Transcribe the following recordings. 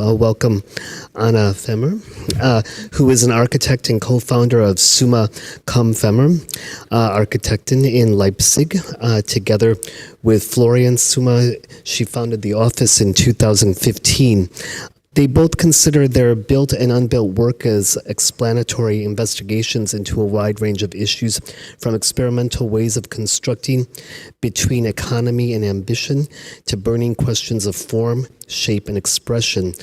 I'll welcome Anna Femmer, who is an architect and co-founder of Summa Femmer, Architekten in Leipzig. Together with Florian Summa, she founded the office in 2015. They both consider their built and unbuilt work as explanatory investigations into a wide range of issues, from experimental ways of constructing between economy and ambition to burning questions of form, shape, and expression.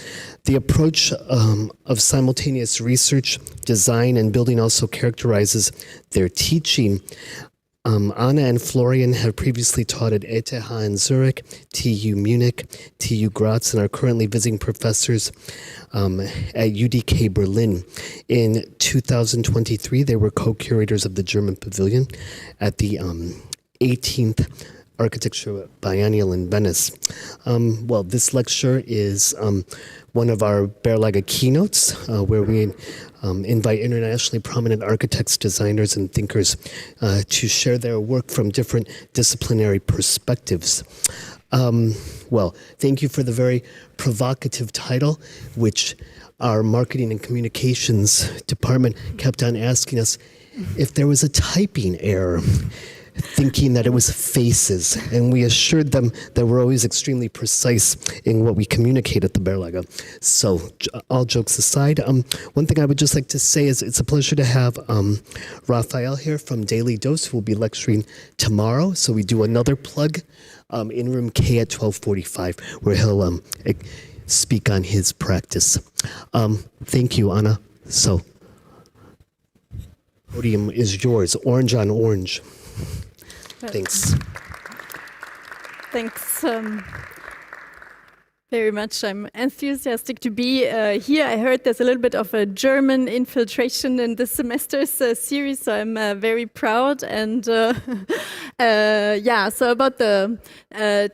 The approach of simultaneous research, design, and building also characterizes their teaching. Anna and Florian have previously taught at ETH in Zurich, TU Munich, TU Graz, and are currently visiting professors at UDK Berlin. In 2023, they were co-curators of the German Pavilion at the 18th Architecture Biennial in Venice. Well, this lecture is one of our Berlage keynotes, where we invite internationally prominent architects, designers, and thinkers to share their work from different disciplinary perspectives. Well, thank you for the very provocative title, which our marketing and communications department kept on asking us if there was a typing error, thinking that it was Faeces, and we assured them that we're always extremely precise in what we communicate at the Berlage. So, all jokes aside, one thing I would just like to say is it's a pleasure to have Raphael here from Daily Dose, who will be lecturing tomorrow. So we do another plug in room K at 12:45, where he'll speak on his practice. Thank you, Anna. So, podium is yours, orange on orange. Thanks. Thanks very much. I'm enthusiastic to be here. I heard there's a little bit of a German infiltration in this semester's series, so I'm very proud. And yeah, so about the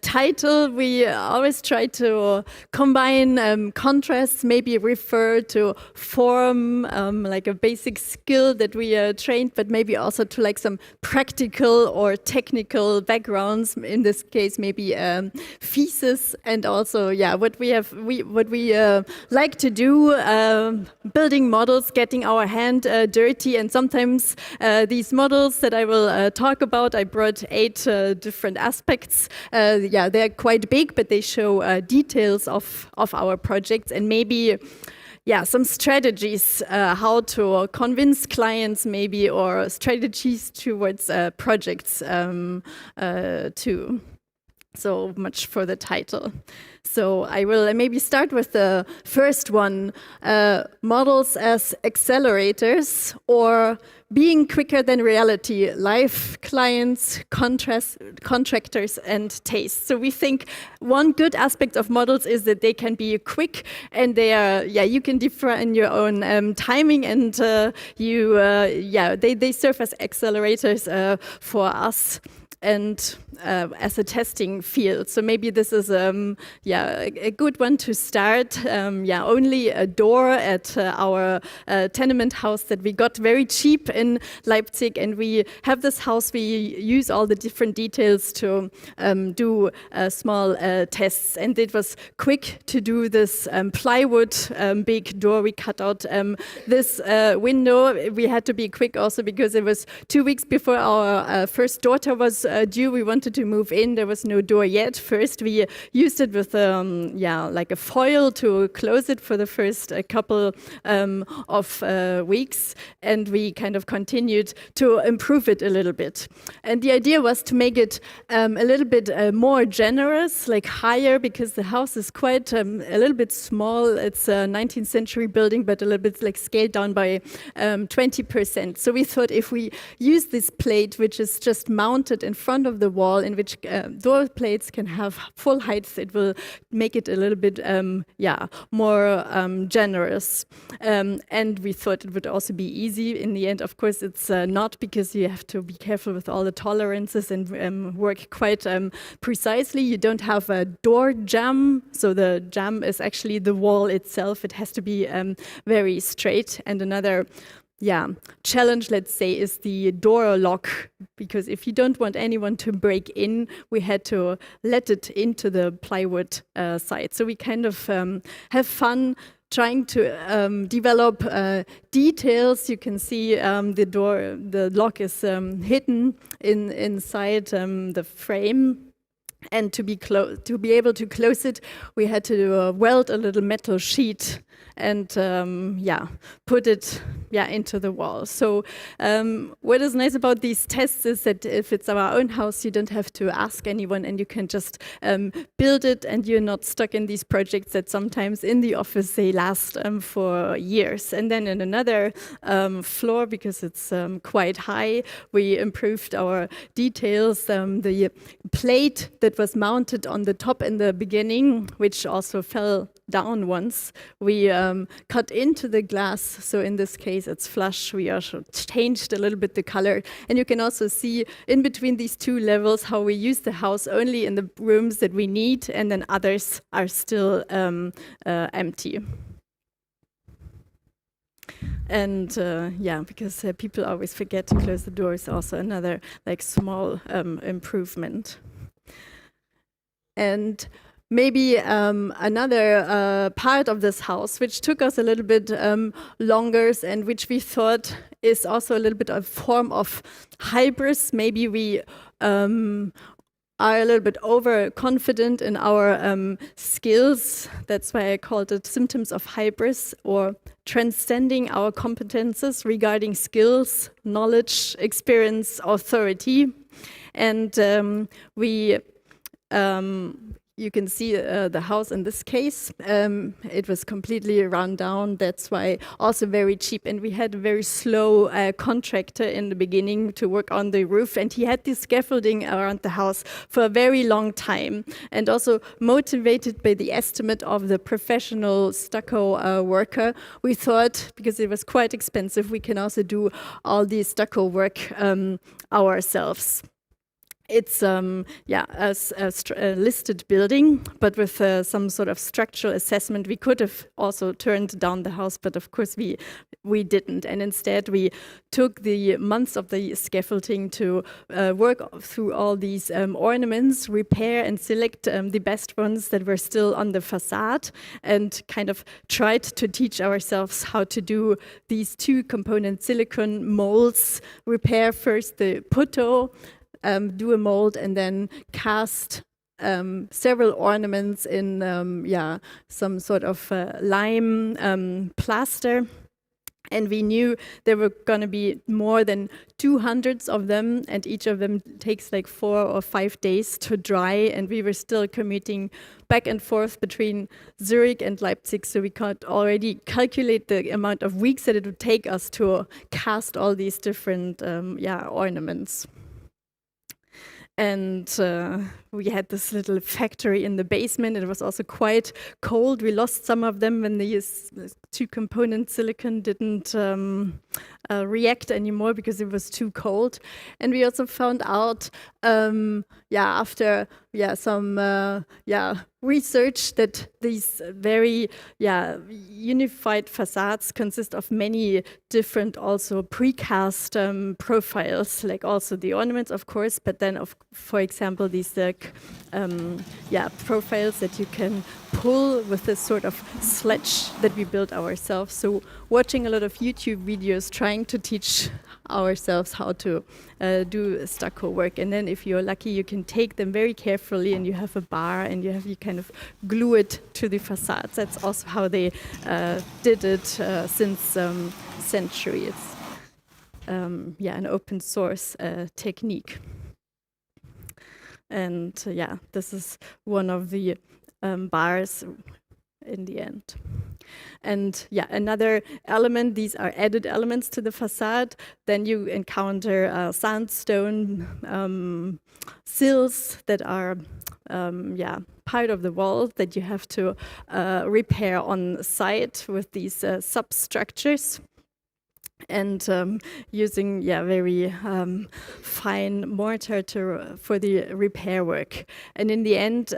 title, we always try to combine contrasts, maybe refer to form, like a basic skill that we trained, but maybe also to like some practical or technical backgrounds. In this case, maybe Faeces, and also, yeah, what we like to do, building models, getting our hand dirty, and sometimes these models that I will talk about, I brought 8 different aspects. Yeah, they're quite big, but they show details of our projects, and maybe, yeah, some strategies how to convince clients, maybe, or strategies towards projects too. So much for the title. So I will maybe start with the first one, models as accelerators, or being quicker than reality, life, clients, contractors, and tastes. So we think one good aspect of models is that they can be quick, and they are, yeah, you can define your own timing, and yeah, they serve as accelerators for us, and as a testing field. So maybe this is yeah, a good one to start. Yeah, only a door at our tenement house that we got very cheap in Leipzig, and we have this house, we use all the different details to do small tests, and it was quick to do this plywood big door. We cut out this window. We had to be quick also because it was 2 weeks before our first daughter was due. We wanted to move in. There was no door yet. First, we used it with yeah, like a foil to close it for the first couple of weeks, and we kind of continued to improve it a little bit. And the idea was to make it a little bit more generous, like higher, because the house is quite a little bit small. It's a 19th century building, but a little bit like scaled down by 20%. So we thought if we use this plate, which is just mounted in front of the wall, in which door plates can have full heights, it will make it a little bit yeah, more generous. And we thought it would also be easy. In the end, of course, it's not, because you have to be careful with all the tolerances and work quite precisely. You don't have a door jamb, so the jamb is actually the wall itself. It has to be very straight. And another challenge, let's say, is the door lock, because if you don't want anyone to break in, we had to let it into the plywood side. So we kind of have fun trying to develop details. You can see the lock is hidden inside the frame. And to be able to close it, we had to weld a little metal sheet and put it into the wall. So what is nice about these tests is that if it's our own house, you don't have to ask anyone, and you can just build it, and you're not stuck in these projects that sometimes in the office they last for years. And then in another floor, because it's quite high, we improved our details. The plate that was mounted on the top in the beginning, which also fell down once, we cut into the glass. So in this case, it's flush. We also changed a little bit the color. And you can also see in between these two levels how we use the house only in the rooms that we need, and then others are still empty. And because people always forget to close the doors, also another small improvement. And maybe another part of this house, which took us a little bit longer, and which we thought is also a little bit a form of hybris. Maybe we are a little bit overconfident in our skills. That's why I called it symptoms of hybris, or transcending our competences regarding skills, knowledge, experience, authority. And you can see the house in this case. It was completely run down. That's why also very cheap. And we had a very slow contractor in the beginning to work on the roof. And he had this scaffolding around the house for a very long time. And also motivated by the estimate of the professional stucco worker, we thought, because it was quite expensive, we can also do all the stucco work ourselves. It's a listed building, but with some sort of structural assessment, we could have also turned down the house, but of course we didn't. And instead, we took the months of the scaffolding to work through all these ornaments, repair and select the best ones that were still on the facade, and kind of tried to teach ourselves how to do these two-component silicone molds, repair first the putto, do a mold, and then cast several ornaments in some sort of lime plaster. And we knew there were going to be more than 200 of them, and each of them takes 4 or 5 days to dry. And we were still commuting back and forth between Zurich and Leipzig, so we could already calculate the amount of weeks that it would take us to cast all these different ornaments. And we had this little factory in the basement. It was also quite cold. We lost some of them when the two-component silicon didn't react anymore because it was too cold. And we also found out, after some research, that these very unified facades consist of many different also precast profiles, like also the ornaments, of course, but then for example these profiles that you can pull with this sort of sledge that we built ourselves. So watching a lot of YouTube videos, trying to teach ourselves how to do stucco work. And then if you're lucky, you can take them very carefully, and you have a bar, and you kind of glue it to the facades. That's also how they did it since centuries. An open source technique. And this is one of the bars in the end. And another element, these are added elements to the facade. Then you encounter sandstone sills that are part of the wall that you have to repair on site with these substructures. And using very fine mortar for the repair work. And in the end,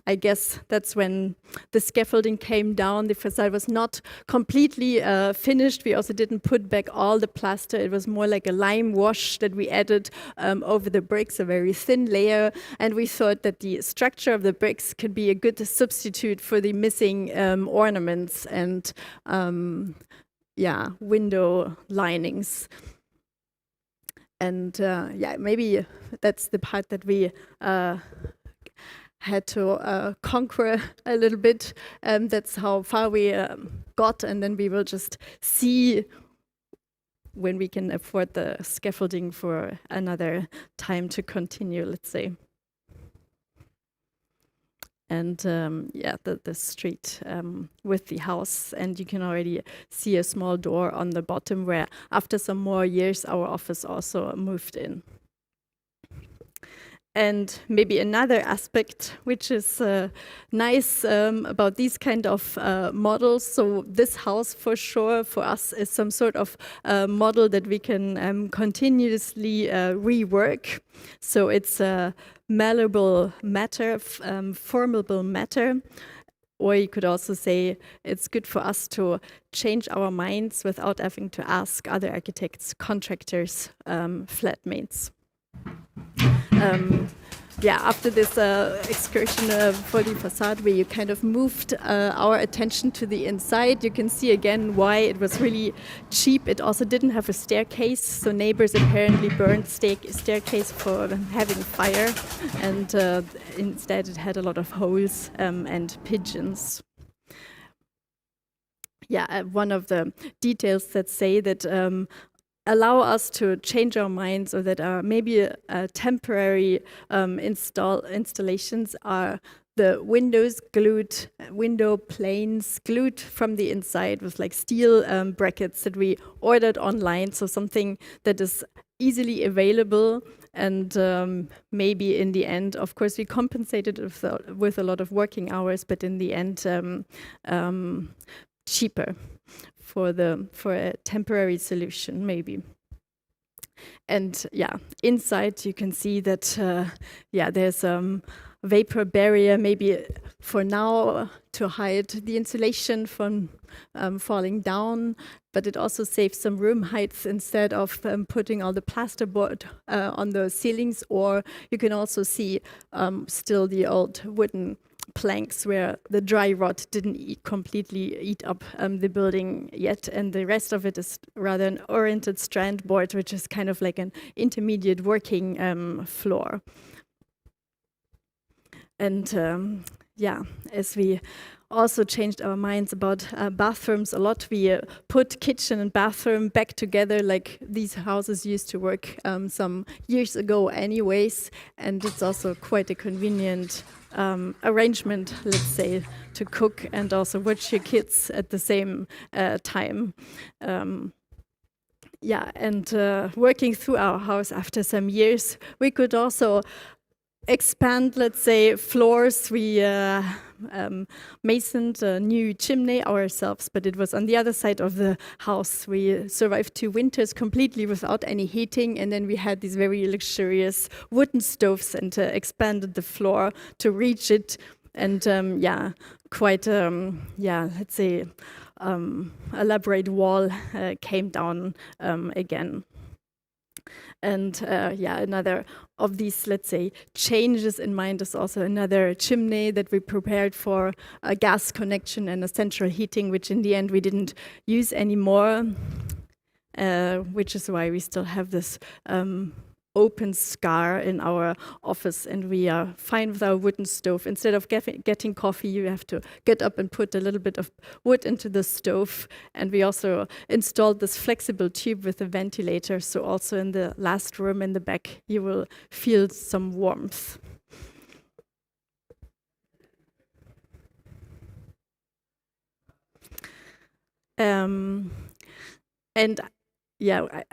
I guess that's when the scaffolding came down. The facade was not completely finished. We also didn't put back all the plaster. It was more like a lime wash that we added over the bricks, a very thin layer. And we thought that the structure of the bricks could be a good substitute for the missing ornaments and window linings. And maybe that's the part that we had to conquer a little bit. That's how far we got, and then we will just see when we can afford the scaffolding for another time to continue, let's say. And the street with the house, and you can already see a small door on the bottom where after some more years our office also moved in. And maybe another aspect which is nice about these kind of models, so this house for sure for us is some sort of model that we can continuously rework. So it's a malleable matter, formable matter, or you could also say it's good for us to change our minds without having to ask other architects, contractors, flatmates. After this excursion for the facade, we kind of moved our attention to the inside. You can see again why it was really cheap. It also didn't have a staircase, so neighbors apparently burned staircase for having fire, and instead it had a lot of holes and pigeons. One of the details that say that allow us to change our minds, or that are maybe temporary installations, are the window planes glued from the inside with like steel brackets that we ordered online. So something that is easily available, and maybe in the end, of course, we compensated with a lot of working hours, but in the end, cheaper for a temporary solution, maybe. And inside you can see that there's vapor barrier, maybe for now to hide the insulation from falling down, but it also saves some room heights instead of putting all the plasterboard on the ceilings. Or you can also see still the old wooden planks where the dry rot didn't completely eat up the building yet, and the rest of it is rather an oriented strand board, which is kind of like an intermediate working floor. And as we also changed our minds about bathrooms a lot, we put kitchen and bathroom back together like these houses used to work some years ago anyways, and it's also quite a convenient arrangement, let's say, to cook and also watch your kids at the same time. Working through our house after some years, we could also expand, let's say, floors. We masoned a new chimney ourselves, but it was on the other side of the house. We survived 2 winters completely without any heating, and then we had these very luxurious wooden stoves, and expanded the floor to reach it. And quite let's say elaborate wall came down again. And another of these, let's say, changes in mind is also another chimney that we prepared for a gas connection and a central heating, which in the end we didn't use anymore, which is why we still have this open scar in our office, and we are fine with our wooden stove. Instead of getting coffee, you have to get up and put a little bit of wood into the stove. And we also installed this flexible tube with a ventilator, so also in the last room in the back you will feel some warmth.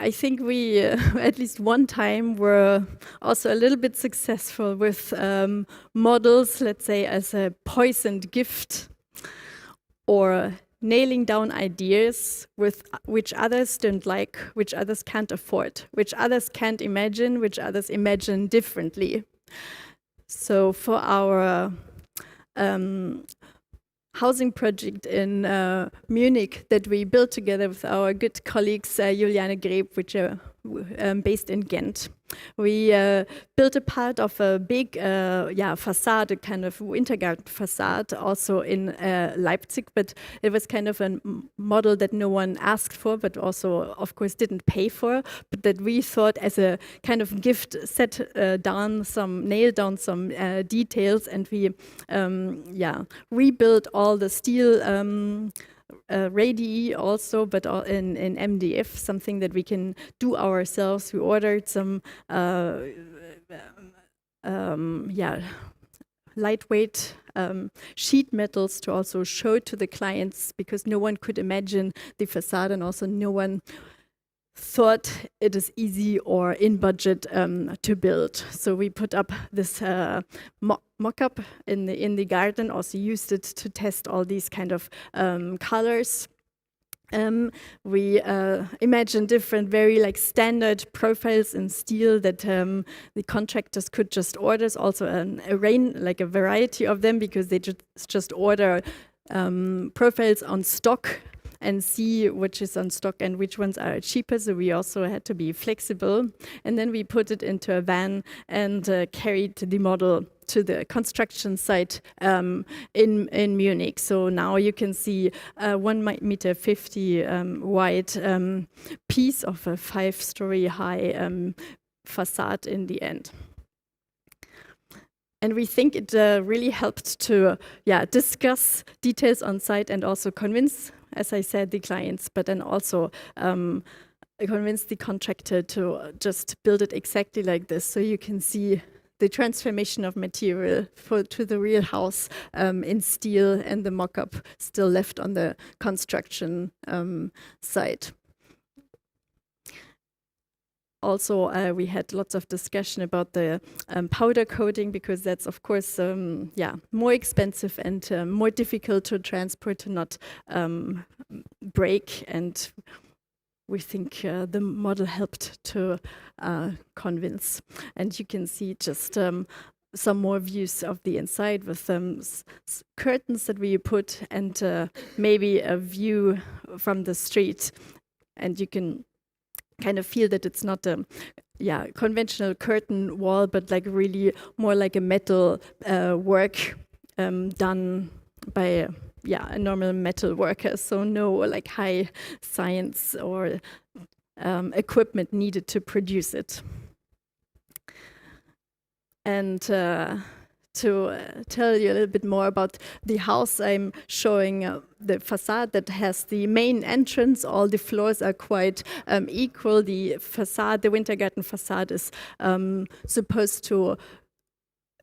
I think we, at least one time, were also a little bit successful with models, let's say, as a poisoned gift, or nailing down ideas with which others don't like, which others can't afford, which others can't imagine, which others imagine differently. So for our housing project in Munich that we built together with our good colleagues Juliane Greb, which are based in Ghent. We built a part of a big facade, a kind of wintergarten facade, also in Leipzig, but it was kind of a model that no one asked for, but also, of course, didn't pay for, but that we thought as a kind of gift nailed down some details, and we rebuilt all the steel radii also, but in MDF, something that we can do ourselves. We ordered some lightweight sheet metals to also show to the clients, because no one could imagine the facade, and also no one thought it is easy or in budget to build. So we put up this mock-up in the garden, also used it to test all these kind of colors. We imagined different, very like profiles in steel that the contractors could just order. Also a variety of them, because they just order profiles on stock and see which is on stock and which ones are cheaper. So we also had to be flexible. And then we put it into a van and carried the model to the construction site in Munich. So now you can see a 1.50 meter wide piece of a 5-story high facade in the end. And we think it really helped to discuss details on site and also convince, as I said, the clients, but then also convince the contractor to just build it exactly like this. So you can see the transformation of material to the real house in steel, and the mock-up still left on the construction site. Also, we had lots of discussion about the powder coating, because that's, of course, more expensive and more difficult to transport, to not break. And we think the model helped to convince. And you can see just some more views of the inside with curtains that we put, and maybe a view from the street. And you can kind of feel that it's not a conventional curtain wall, but like really more like a metal work done by a normal metal worker. So no like high science or equipment needed to produce it. And to tell you a little bit more about the house, I'm showing the facade that has the main entrance. All the floors are quite equal. The facade, the Wintergarten facade, is supposed to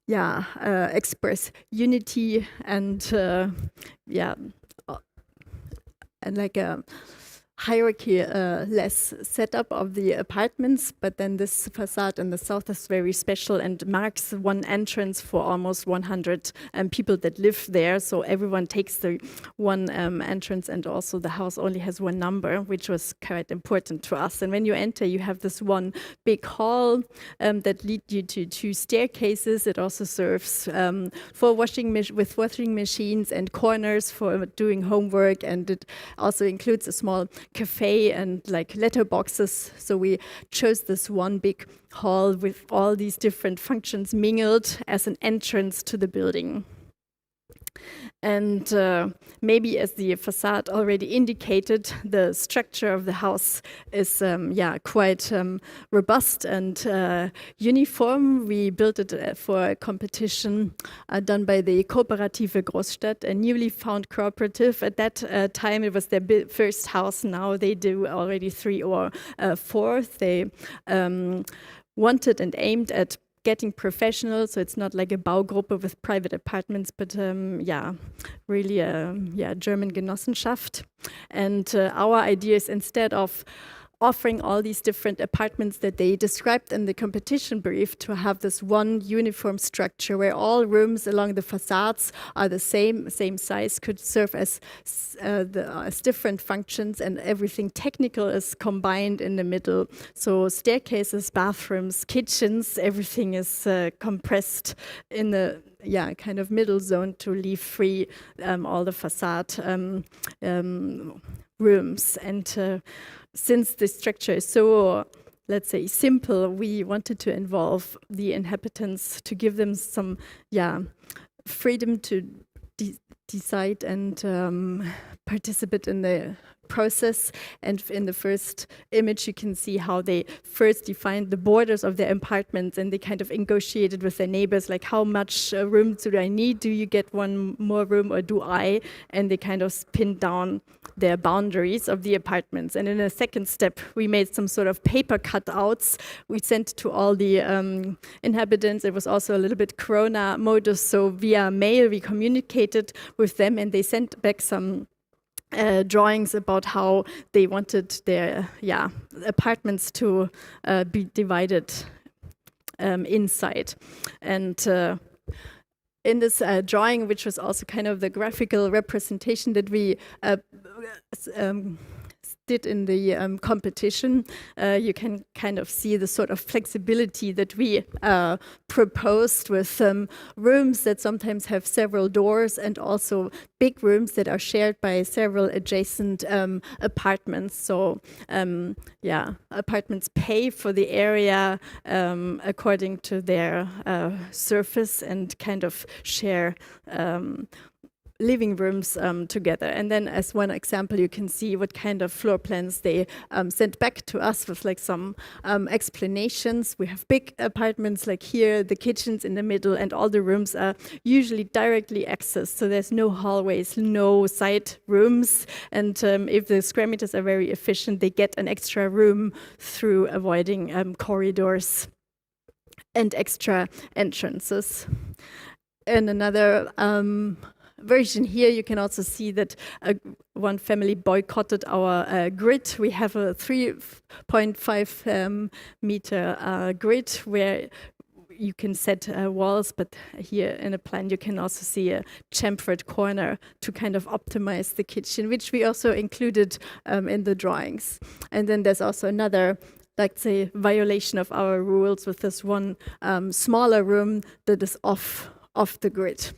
express unity and like a hierarchy-less setup of the apartments, but then this facade in the south is very special and marks one entrance for almost 100 people that live there. So everyone takes the one entrance, and also the house only has one number, which was quite important to us. And when you enter, you have this one big hall that lead you to 2 staircases. It also serves for washing machines and corners for doing homework, and it also includes a small cafe and like letterboxes. So we chose this one big hall with all these different functions mingled as an entrance to the building. And maybe, as the facade already indicated, the structure of the house is quite robust and uniform. We built it for a competition done by the Kooperative Großstadt, a newly found cooperative. At that time, it was their first house. Now they do already 3 or 4. They wanted and aimed at getting professional, so it's not like a Baugruppe with private apartments, but really a German Genossenschaft. And our idea is, instead of offering all these different apartments that they described in the competition brief to have this one uniform structure where all rooms along the facades are the same size, could serve as different functions, and everything technical is combined in the middle. So staircases, bathrooms, kitchens, everything is compressed in the kind of middle zone to leave free all the facade rooms. And since the structure is so, let's say, simple, we wanted to involve the inhabitants to give them some freedom to decide and participate in the process. And in the first image, you can see how they first defined the borders of their apartments, and they kind of negotiated with their neighbors, like, how much room do I need? Do you get one more room or do I? And they kind of pinned down their boundaries of the apartments. And in a second step, we made some sort of paper cutouts we sent to all the inhabitants. It was also a little bit Corona modus, so via mail we communicated with them, and they sent back some drawings about how they wanted their apartments to be divided inside. And in this drawing, which was also kind of the graphical representation that we did in the competition, you can kind of see the sort of flexibility that we proposed with rooms that sometimes have several doors, and also big rooms that are shared by several adjacent apartments. So apartments pay for the area according to their surface and kind of share living rooms together. And then as one example, you can see what kind of floor plans they sent back to us with like some explanations. We have big apartments like here, the kitchens in the middle, and all the rooms are usually directly accessed. So there's no hallways, no side rooms. And if the square meters are very efficient, they get an extra room through avoiding corridors and extra entrances. And another version here, you can also see that one family boycotted our grid. We have a 3.5 meter grid where you can set walls, but here in a plan you can also see a chamfered corner to kind of optimize the kitchen, which we also included in the drawings. And then there's also another, like, say, violation of our rules with this one smaller room that is off the grid.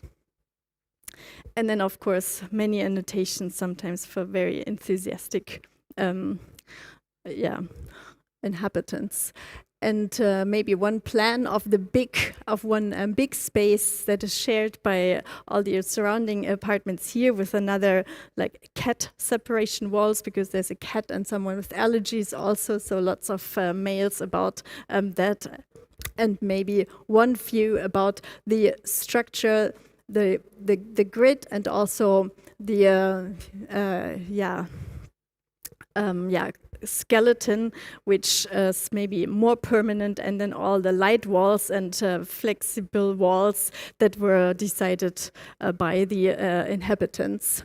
And then, of course, many annotations, sometimes for very enthusiastic inhabitants. And maybe one plan of one big space that is shared by all the surrounding apartments here, with another like cat separation walls, because there's a cat and someone with allergies also, so lots of mails about that. And maybe one view about the structure, the grid, and also the skeleton, which is maybe more permanent, and then all the light walls and flexible walls that were decided by the inhabitants.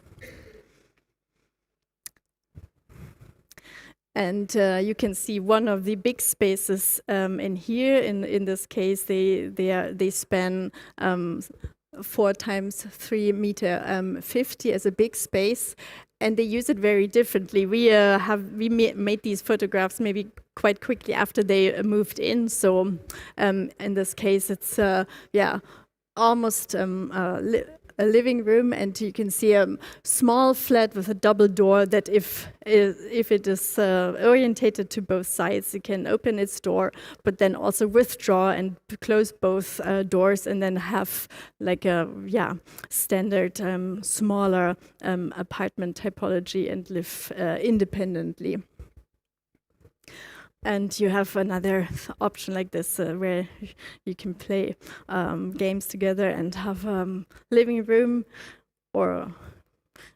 And you can see one of the big spaces in here. In this case, they span 4 times 3 meter 50 as a big space, and they use it very differently. We made these photographs maybe quite quickly after they moved in. So in this case, it's almost a living room, and you can see a small flat with a double door that if it is orientated to both sides, it can open its door, but then also withdraw and close both doors, and then have like a standard smaller apartment typology and live independently. And you have another option like this where you can play games together and have living room, or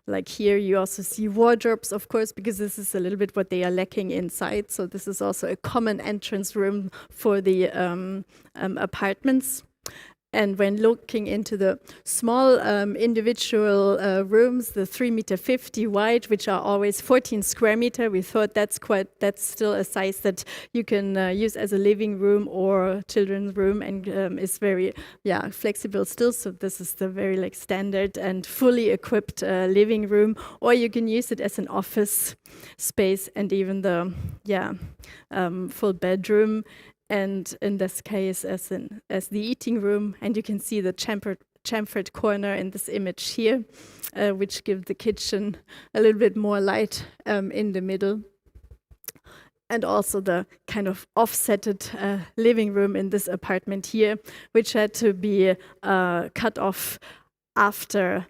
like here you also see wardrobes, of course, because this is a little bit what they are lacking inside. So this is also a common entrance room for the apartments. And when looking into the small individual rooms, the 3.50 m wide, which are always 14 square meter, we thought that's still a size that you can use as a living room or children's room, and is very flexible still. So this is the very like standard and fully equipped living room, or you can use it as an office space and even the full bedroom. And in this case, as the eating room, and you can see the chamfered corner in this image here, which gives the kitchen a little bit more light in the middle. And also the kind of offsetted living room in this apartment here, which had to be cut off after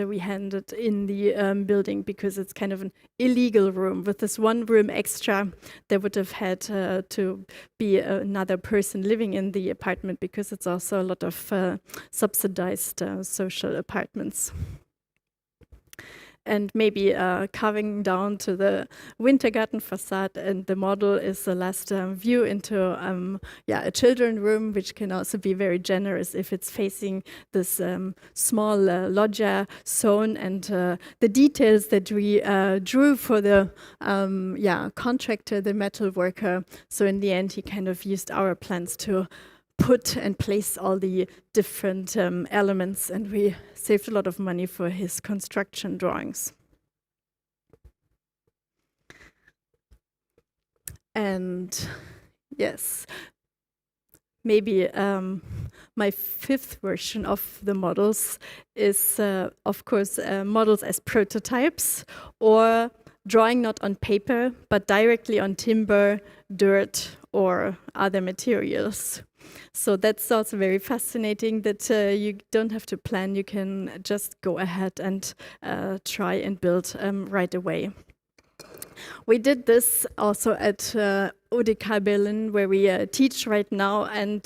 we handed in the building, because it's kind of an illegal room. With this one room extra, there would have had to be another person living in the apartment, because it's also a lot of subsidized social apartments. And maybe carving down to the Wintergarten facade, and the model is the last view into a children's room, which can also be very generous if it's facing this small loggia zone. And the details that we drew for the contractor, the metal worker. So in the end, he kind of used our plans to put and place all the different elements, and we saved a lot of money for his construction drawings. And yes, maybe my fifth version of the models is, of course, models as prototypes, or drawing not on paper, but directly on timber, dirt, or other materials. So that's also very fascinating, that you don't have to plan, you can just go ahead and try and build right away. We did this also at UDK Berlin, where we teach right now, and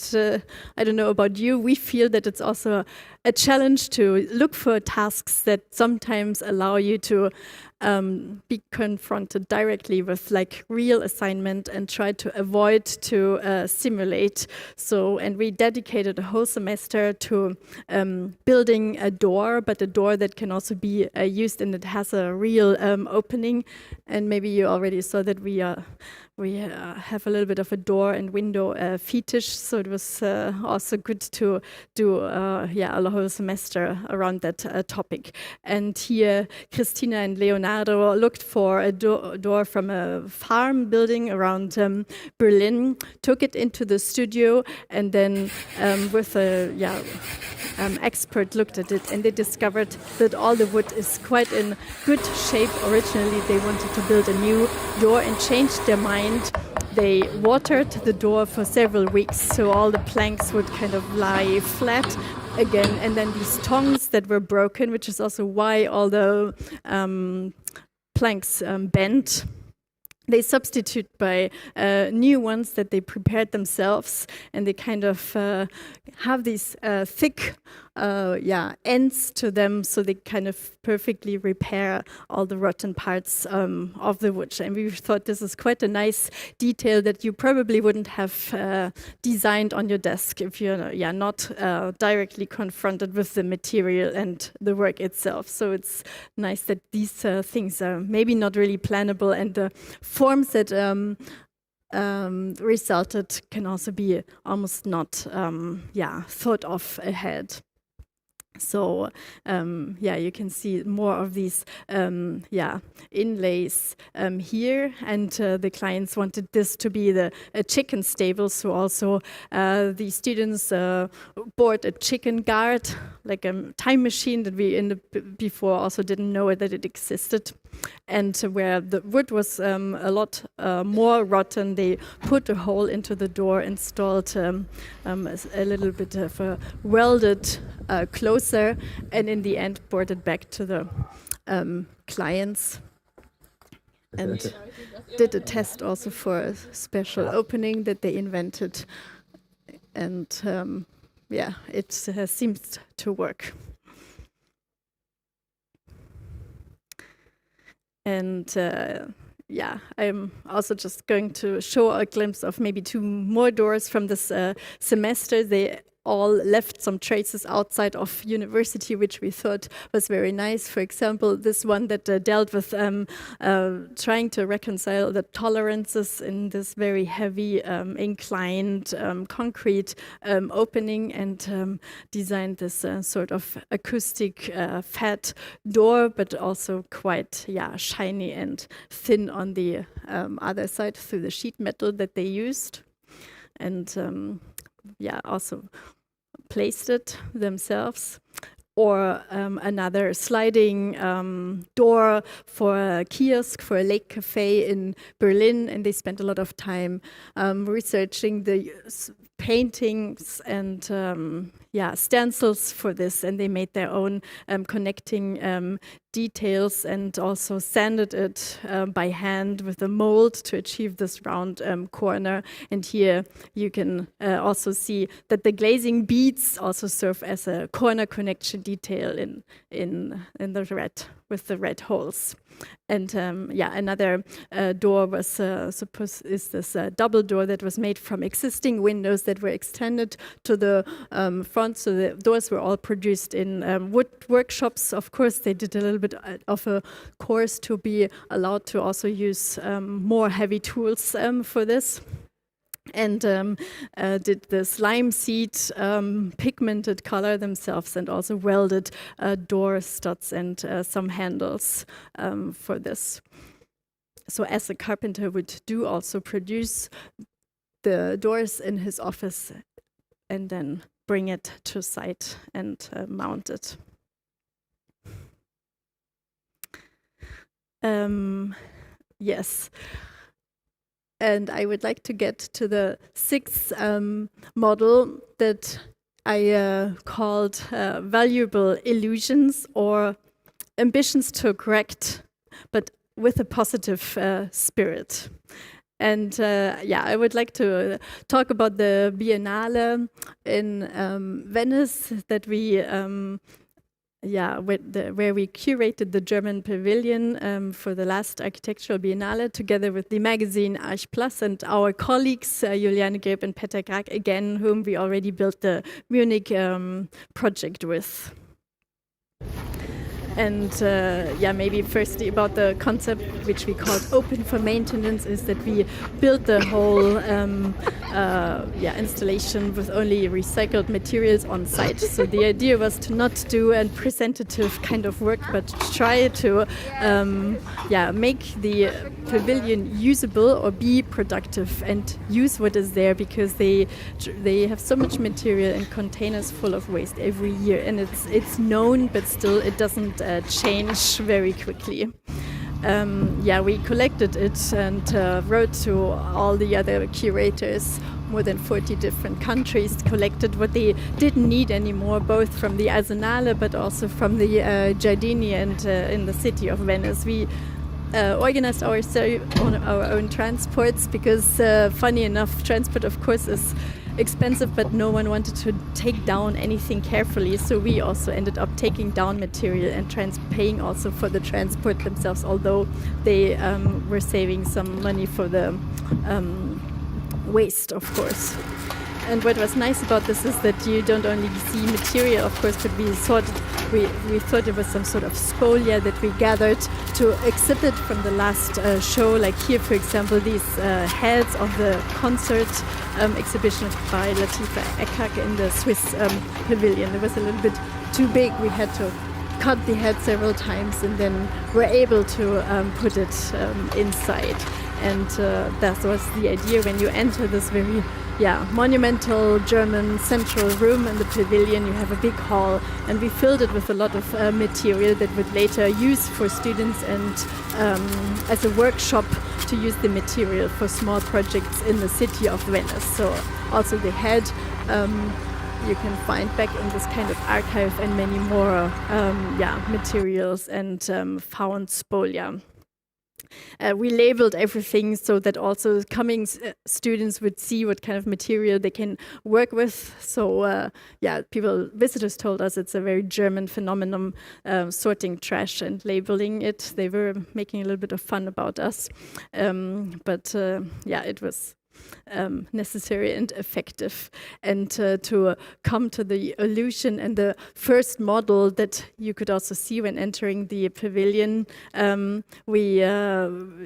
I don't know about you, we feel that it's also a challenge to look for tasks that sometimes allow you to be confronted directly with like real assignment, and try to avoid to simulate. So, and we dedicated a whole semester to building a door, but a door that can also be used, and it has a real opening. And maybe you already saw that we have a little bit of a door and window fetish, so it was also good to do a whole semester around that topic. And here Christina and Leonardo looked for a door from a farm building around Berlin, took it into the studio, and then with a expert looked at it, and they discovered that all the wood is quite in good shape. Originally they wanted to build a new door and changed their mind. They watered the door for several weeks, so all the planks would kind of lie flat again, and then these tongs that were broken, which is also why all the planks bent, they substitute by new ones that they prepared themselves, and they kind of have these thick ends to them, so they kind of perfectly repair all the rotten parts of the wood. And we thought this is quite a nice detail that you probably wouldn't have designed on your desk if you're not directly confronted with the material and the work itself. So it's nice that these things are maybe not really plannable, and the forms that resulted can also be almost not thought of ahead. So you can see more of these inlays here, and the clients wanted this to be a chicken stable, so also the students bought a chicken guard, like a time machine that we before also didn't know that it existed. And where the wood was a lot more rotten, they put a hole into the door, installed a little bit of a welded closer, and in the end brought it back to the clients, and did a test also for a special opening that they invented, and it seems to work. And yeah, I'm also just going to show a glimpse of maybe 2 more doors from this semester. They all left some traces outside of university, which we thought was very nice. For example, this one that dealt with trying to reconcile the tolerances in this very heavy inclined concrete opening, and designed this sort of acoustic fat door, but also quite shiny and thin on the other side through the sheet metal that they used. And also placed it themselves. Or another sliding door for a kiosk for a lake cafe in Berlin, and they spent a lot of time researching the paintings and stencils for this, and they made their own connecting details and also sanded it by hand with a mold to achieve this round corner. And here you can also see that the glazing beads also serve as a corner connection detail in the red, with the red holes. And another door was is this double door that was made from existing windows that were extended to the front. So the doors were all produced in wood workshops. Of course, they did a little bit of a course to be allowed to also use more heavy tools for this. And did the slime seed pigmented color themselves, and also welded door studs and some handles for this. So as a carpenter would do, also produce the doors in his office and then bring it to site and mount it. Yes. And I would like to get to the 6th model that I called valuable illusions, or ambitions to correct, but with a positive spirit. And I would like to talk about the Biennale in Venice that we where we curated the German pavilion for the last architectural biennale, together with the magazine Arch Plus and our colleagues Juliane Greb and Peter Grag, again, whom we already built the Munich project with. And maybe firstly about the concept, which we called open for maintenance, is that we built the whole installation with only recycled materials on site. So the idea was to not do a presentative kind of work, but try to make the pavilion usable or be productive and use what is there, because they have so much material and containers full of waste every year, and it's known, but still it doesn't change very quickly. We collected it and wrote to all the other curators, more than 40 different countries, collected what they didn't need anymore, both from the Arsenale but also from the Giardini and in the city of Venice. We organized our own transports because, funny enough, transport of course is expensive, but no one wanted to take down anything carefully, so we also ended up taking down material and paying also for the transport themselves, although they were saving some money for the waste, of course. And what was nice about this is that you don't only see material, of course, but we thought it was some sort of spolia that we gathered to exhibit from the last show. Like here, for example, these heads of the concert exhibition by Latifa Ekak in the Swiss pavilion. It was a little bit too big. We had to cut the head several times and then were able to put it inside. And that was the idea when you enter this very monumental German central room in the pavilion. You have a big hall, and we filled it with a lot of material that would later use for students and as a workshop to use the material for small projects in the city of Venice. So also the head you can find back in this kind of archive, and many more materials and found spolia. we labeled everything so that also coming students would see what kind of material they can work with. So visitors told us it's a very German phenomenon, sorting trash and labeling it. They were making a little bit of fun about us, but it was necessary and effective. And to come to the illusion and the first model that you could also see when entering the pavilion, we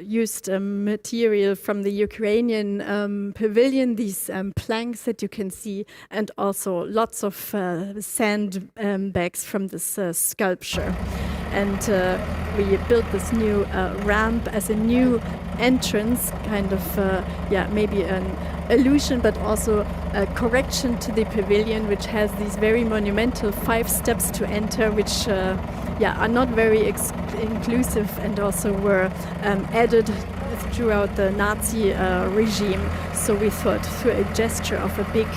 used material from the Ukrainian pavilion, these planks that you can see, and also lots of sand bags from this sculpture. And we built this new ramp as a new entrance, kind of, maybe an illusion, but also a correction to the pavilion, which has these very monumental 5 steps to enter, which are not very inclusive, and also were added throughout the Nazi regime. So we thought through a gesture of a big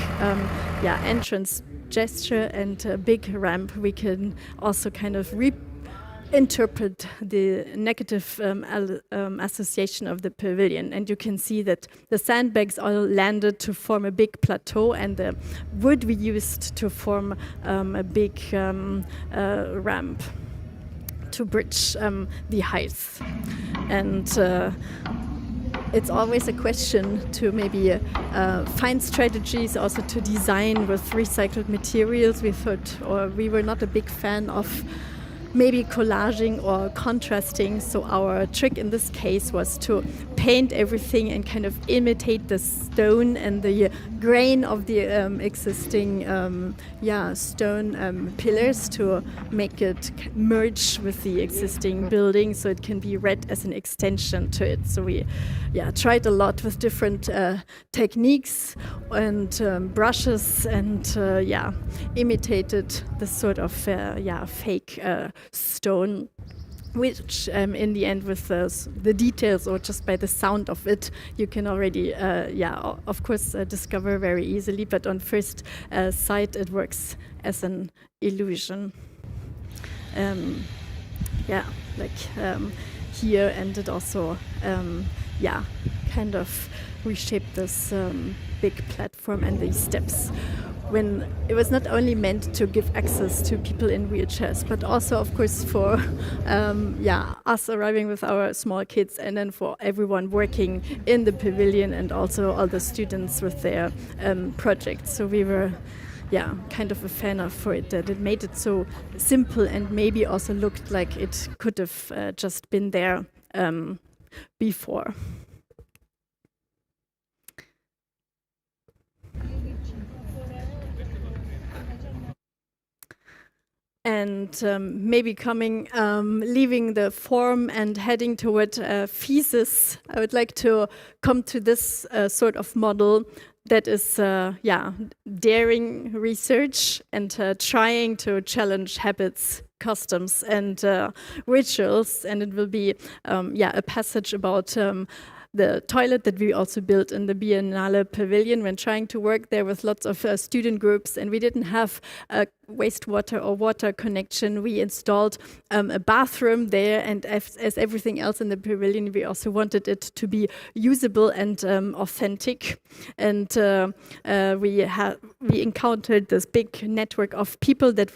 entrance gesture and a big ramp, we can also kind of interpret the negative association of the pavilion. And you can see that the sandbags all landed to form a big plateau, and the wood we used to form a big ramp to bridge the heights. And it's always a question to maybe find strategies also to design with recycled materials. We were not a big fan of maybe collaging or contrasting. So our trick in this case was to paint everything and kind of imitate the stone and the grain of the existing stone pillars to make it merge with the existing building, so it can be read as an extension to it. So we tried a lot with different techniques and brushes, and imitated this sort of fake stone, which in the end with the details or just by the sound of it, you can already, of course, discover very easily, but on first sight it works as an illusion. Here, and it also, kind of reshaped this big platform and these steps, when it was not only meant to give access to people in wheelchairs, but also, of course, for us arriving with our small kids, and then for everyone working in the pavilion, and also all the students with their projects. So we were kind of a fan of it, that it made it so simple, and maybe also looked like it could have just been there before. And maybe leaving the form and heading toward Faeces, I would like to come to this sort of model that is, daring research and trying to challenge habits, customs, and rituals. And it will be, a passage about the toilet that we also built in the Biennale Pavilion when trying to work there with lots of student groups, and we didn't have a wastewater or water connection. We installed a bathroom there, and as everything else in the pavilion, we also wanted it to be usable and authentic. And we encountered this big network of people that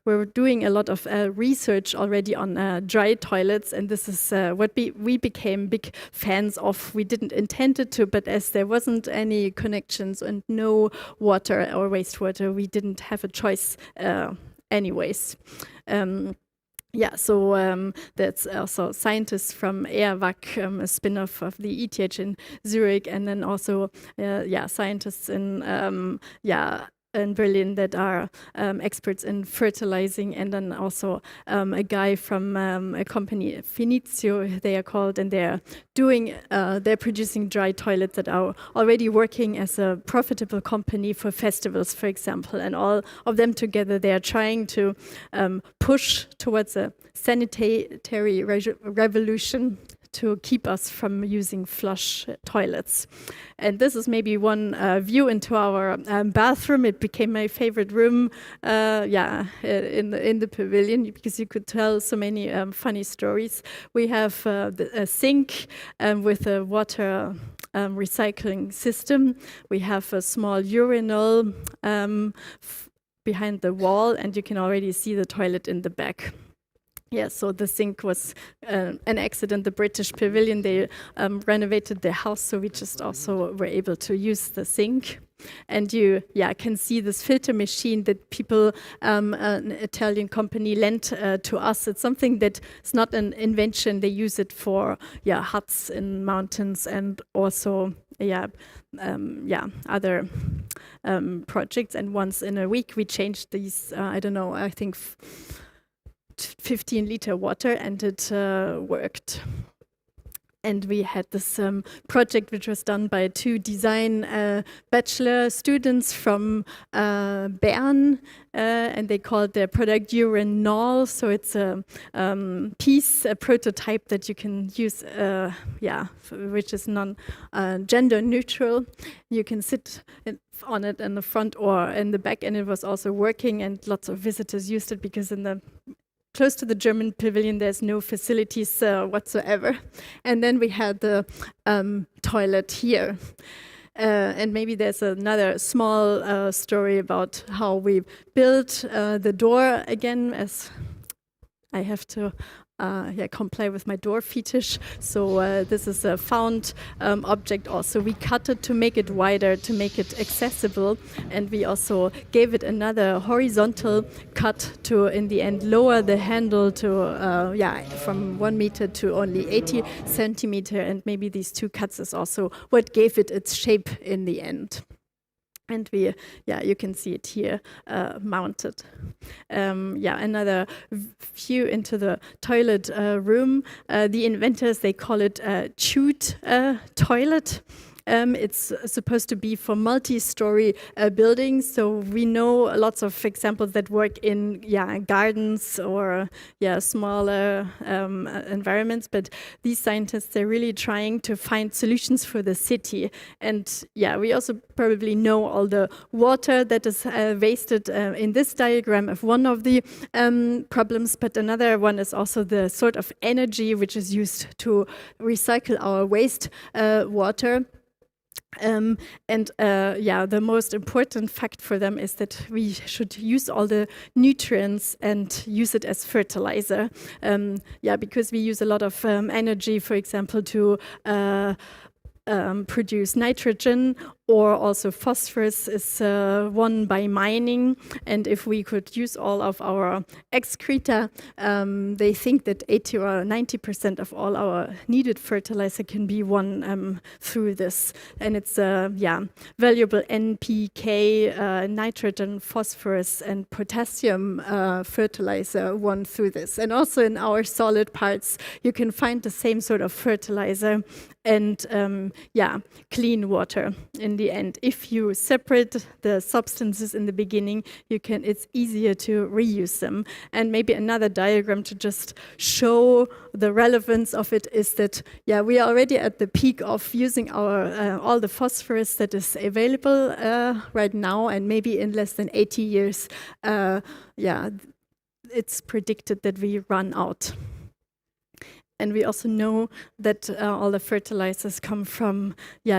were doing a lot of research already on dry toilets, and this is what we became big fans of. We didn't intend it to, but as there wasn't any connections and no water or wastewater, we didn't have a choice anyways. So that's also scientists from ERWAC, a spin-off of the ETH in Zurich, and then also scientists in Berlin that are experts in fertilizing, and then also a guy from a company, Finizio, they are called, and they're producing dry toilets that are already working as a profitable company for festivals, for example, and all of them together, they are trying to push towards a sanitary revolution, to keep us from using flush toilets. And this is maybe one view into our bathroom. It became my favorite room, in the pavilion, because you could tell so many funny stories. We have a sink with a water recycling system. We have a small urinal behind the wall, and you can already see the toilet in the back. Yeah, so the sink was an accident. The British Pavilion, they renovated their house, so we just also were able to use the sink. And you can see this filter machine that people, an Italian company, lent to us. It's something that is not an invention. They use it for huts in mountains and also other projects. And once in a week we changed these, I think 15-liter water, and it worked. And we had this project which was done by 2 design bachelor students from Bern, and they called their product urinal. So it's a prototype that you can use, which is gender neutral. You can sit on it in the front or in the back, and it was also working, and lots of visitors used it because close to the German pavilion, there's no facilities whatsoever. And then we had the toilet here. And maybe there's another small story about how we built the door again, as I have to comply with my door fetish. So this is a found object also. We cut it to make it wider, to make it accessible. And we also gave it another horizontal cut to, in the end, lower the handle to, from 1 meter to only 80 centimeter. And maybe these 2 cuts is also what gave it its shape in the end. And we, you can see it here mounted. Another view into the toilet room. The inventors, they call it a chute toilet. It's supposed to be for multi-story buildings. So we know lots of examples that work in gardens or smaller environments. But these scientists, they're really trying to find solutions for the city. And we also probably know all the water that is wasted in this diagram of one of the problems. But another one is also the sort of energy which is used to recycle our waste water. The most important fact for them is that we should use all the nutrients and use it as fertilizer. Because we use a lot of energy, for example, to produce nitrogen, or also phosphorus is won by mining. And if we could use all of our excreta, they think that 80 or 90% of all our needed fertilizer can be won through this. And it's valuable NPK, nitrogen, phosphorus, and potassium fertilizer won through this. And also in our solid parts, you can find the same sort of fertilizer and clean water in the end. If you separate the substances in the beginning, it's easier to reuse them. And maybe another diagram to just show the relevance of it is that we are already at the peak of using our all the phosphorus that is available right now, and maybe in less than 80 years it's predicted that we run out. And we also know that all the fertilizers come from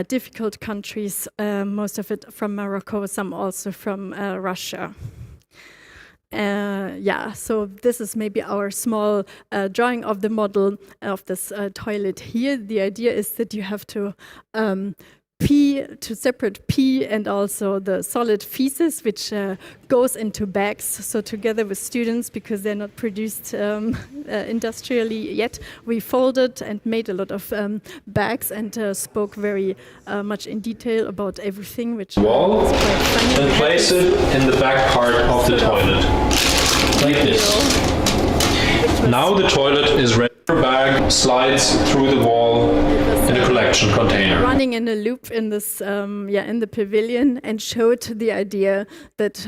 difficult countries, most of it from Morocco, some also from Russia. So this is maybe our small drawing of the model of this toilet here. The idea is that you have to separate pee and also the solid feces, which goes into bags. So together with students, because they're not produced industrially yet, we folded and made a lot of bags and spoke very much in detail about everything, which wall, is quite funny. and place it in the back part of the toilet, like this. Now the toilet is ready. The bag slides through the wall in a collection container. running in a loop in this, in the pavilion, and showed the idea that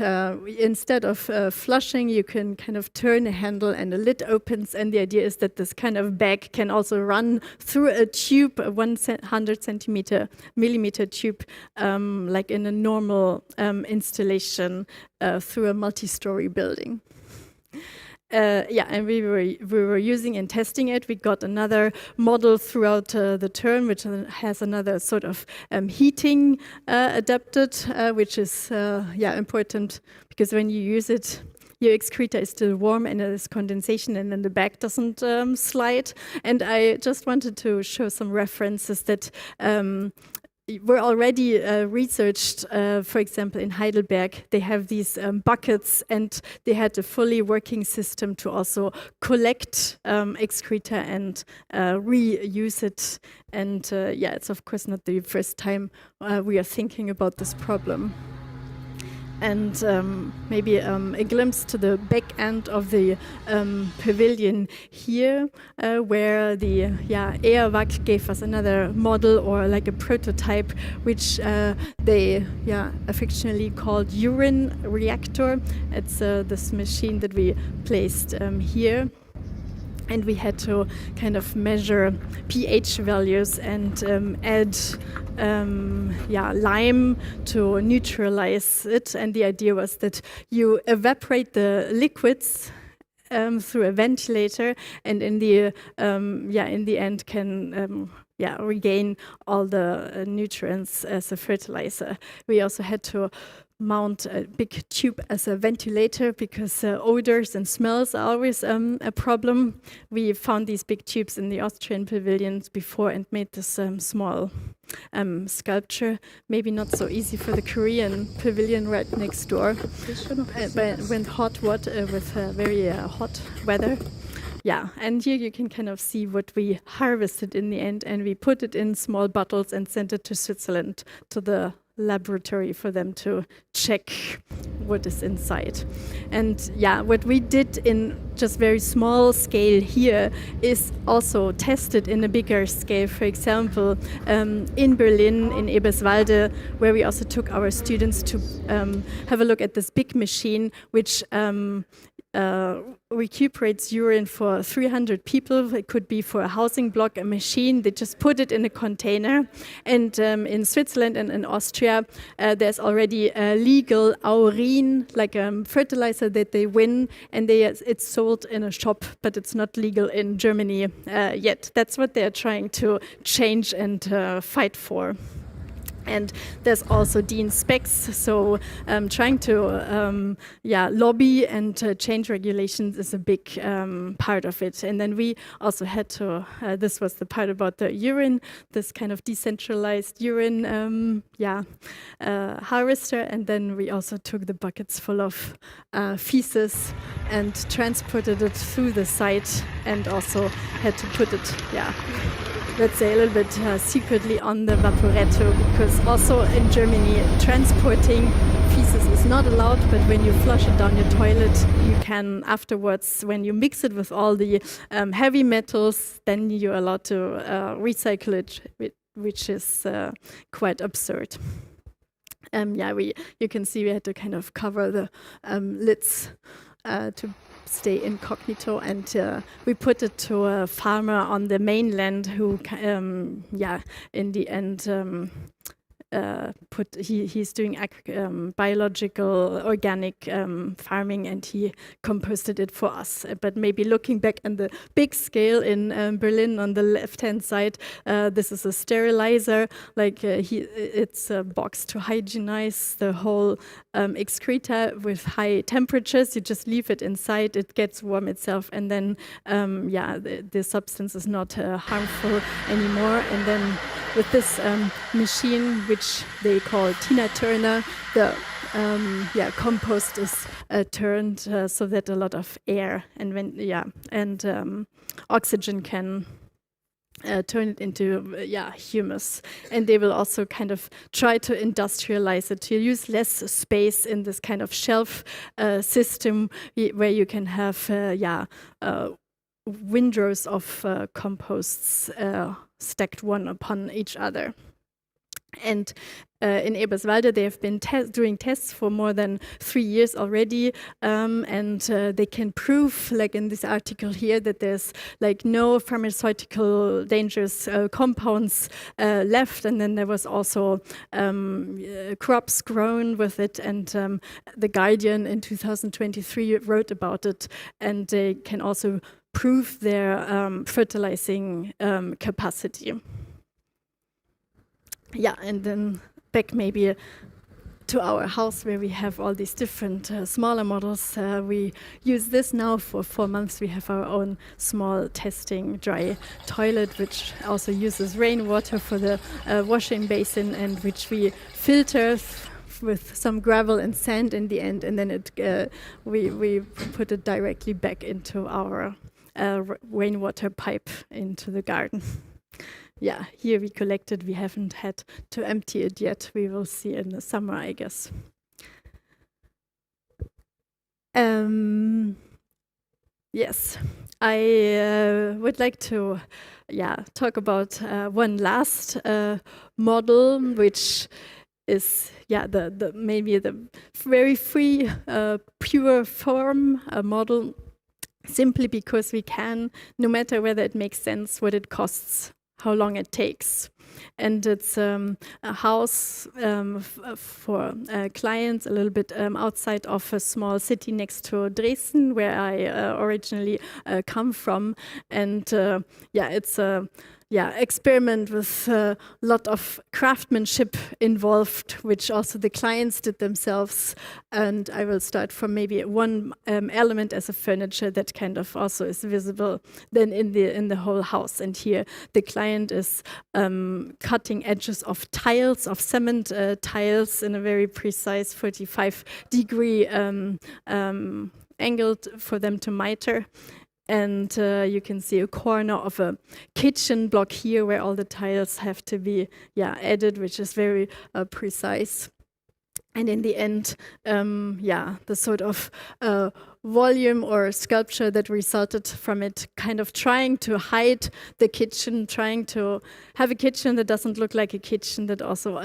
instead of flushing, you can kind of turn a handle and a lid opens, and the idea is that this kind of bag can also run through a tube, a 100 millimeter tube, like in a normal installation through a multi-story building. And we were using and testing it. We got another model throughout the term, which has another sort of heating adapted, which is important, because when you use it, your excreta is still warm and there's condensation, and then the bag doesn't slide. And I just wanted to show some references that were already researched. For example, in Heidelberg, they have these buckets, and they had a fully working system to also collect excreta and reuse it. And it's of course not the first time we are thinking about this problem. And maybe a glimpse to the back end of the pavilion here, where the EAWAG gave us another model, or like a prototype, which they affectionately called urine reactor. It's this machine that we placed here. And we had to kind of measure pH values and add lime to neutralize it. And the idea was that you evaporate the liquids through a ventilator, and in the end can regain all the nutrients as a fertilizer. We also had to mount a big tube as a ventilator, because odors and smells are always a problem. We found these big tubes in the Austrian pavilions before and made this small sculpture. Maybe not so easy for the Korean pavilion right next door, with hot water, with very hot weather. Yeah, and here you can kind of see what we harvested in the end, and we put it in small bottles and sent it to Switzerland, to the laboratory, for them to check what is inside. And what we did in just very small scale here is also tested in a bigger scale. For example, in Berlin, in Eberswalde, where we also took our students to have a look at this big machine, which recuperates urine for 300 people. It could be for a housing block, a machine. They just put it in a container. And in Switzerland and in Austria, there's already a legal urine, like a fertilizer that they win, and it's sold in a shop, but it's not legal in Germany yet. That's what they're trying to change and fight for. And there's also DIN specs, so trying to lobby and change regulations is a big part of it. And then we also had to, this was the part about the urine, this kind of decentralized urine harvester. And then we also took the buckets full of feces and transported it through the site, and also had to put it, let's say a little bit secretly on the vaporetto, because also in Germany transporting feces is not allowed, but when you flush it down your toilet, you can afterwards, when you mix it with all the heavy metals, then you're allowed to recycle it, which is quite absurd. You can see we had to kind of cover the lids to stay incognito, and we put it to a farmer on the mainland who, in the end, he's doing biological organic farming, and he composted it for us. But maybe looking back on the big scale in Berlin on the left-hand side, this is a sterilizer. It's a box to hygienize the whole excreta with high temperatures. You just leave it inside, it gets warm itself, and then the substance is not harmful anymore. And then with this machine, which they call Tina Turner, the compost is turned so that a lot of air and oxygen can turn it into humus. And they will also kind of try to industrialize it, to use less space in this kind of shelf system, where you can have windrows of composts stacked one upon each other. And in Eberswalde, they have been doing tests for more than 3 years already, and they can prove, like in this article here, that there's like no pharmaceutical dangerous compounds left. And then there was also crops grown with it, and the Guardian in 2023 wrote about it, and they can also prove their fertilizing capacity. Yeah, and then back maybe to our house where we have all these different smaller models. We use this now for 4 months. We have our own small testing dry toilet, which also uses rainwater for the washing basin, and which we filter with some gravel and sand in the end, and then we put it directly back into our rainwater pipe into the garden. Yeah, here we collected. We haven't had to empty it yet. We will see in the summer, I guess. Yes, I would like to talk about one last model, which is the maybe the very free, pure form model, simply because we can, no matter whether it makes sense, what it costs, how long it takes. And it's a house for clients a little bit outside of a small city next to Dresden, where I originally come from. And it's a experiment with a lot of craftsmanship involved, which also the clients did themselves. And I will start from maybe one element as a furniture that kind of also is visible then in the whole house. And here the client is cutting edges of tiles, of cement tiles, in a very precise 45-degree angle for them to miter. And you can see a corner of a kitchen block here where all the tiles have to be added, which is very precise. And in the end, the sort of volume or sculpture that resulted from it, kind of trying to hide the kitchen, trying to have a kitchen that doesn't look like a kitchen, that also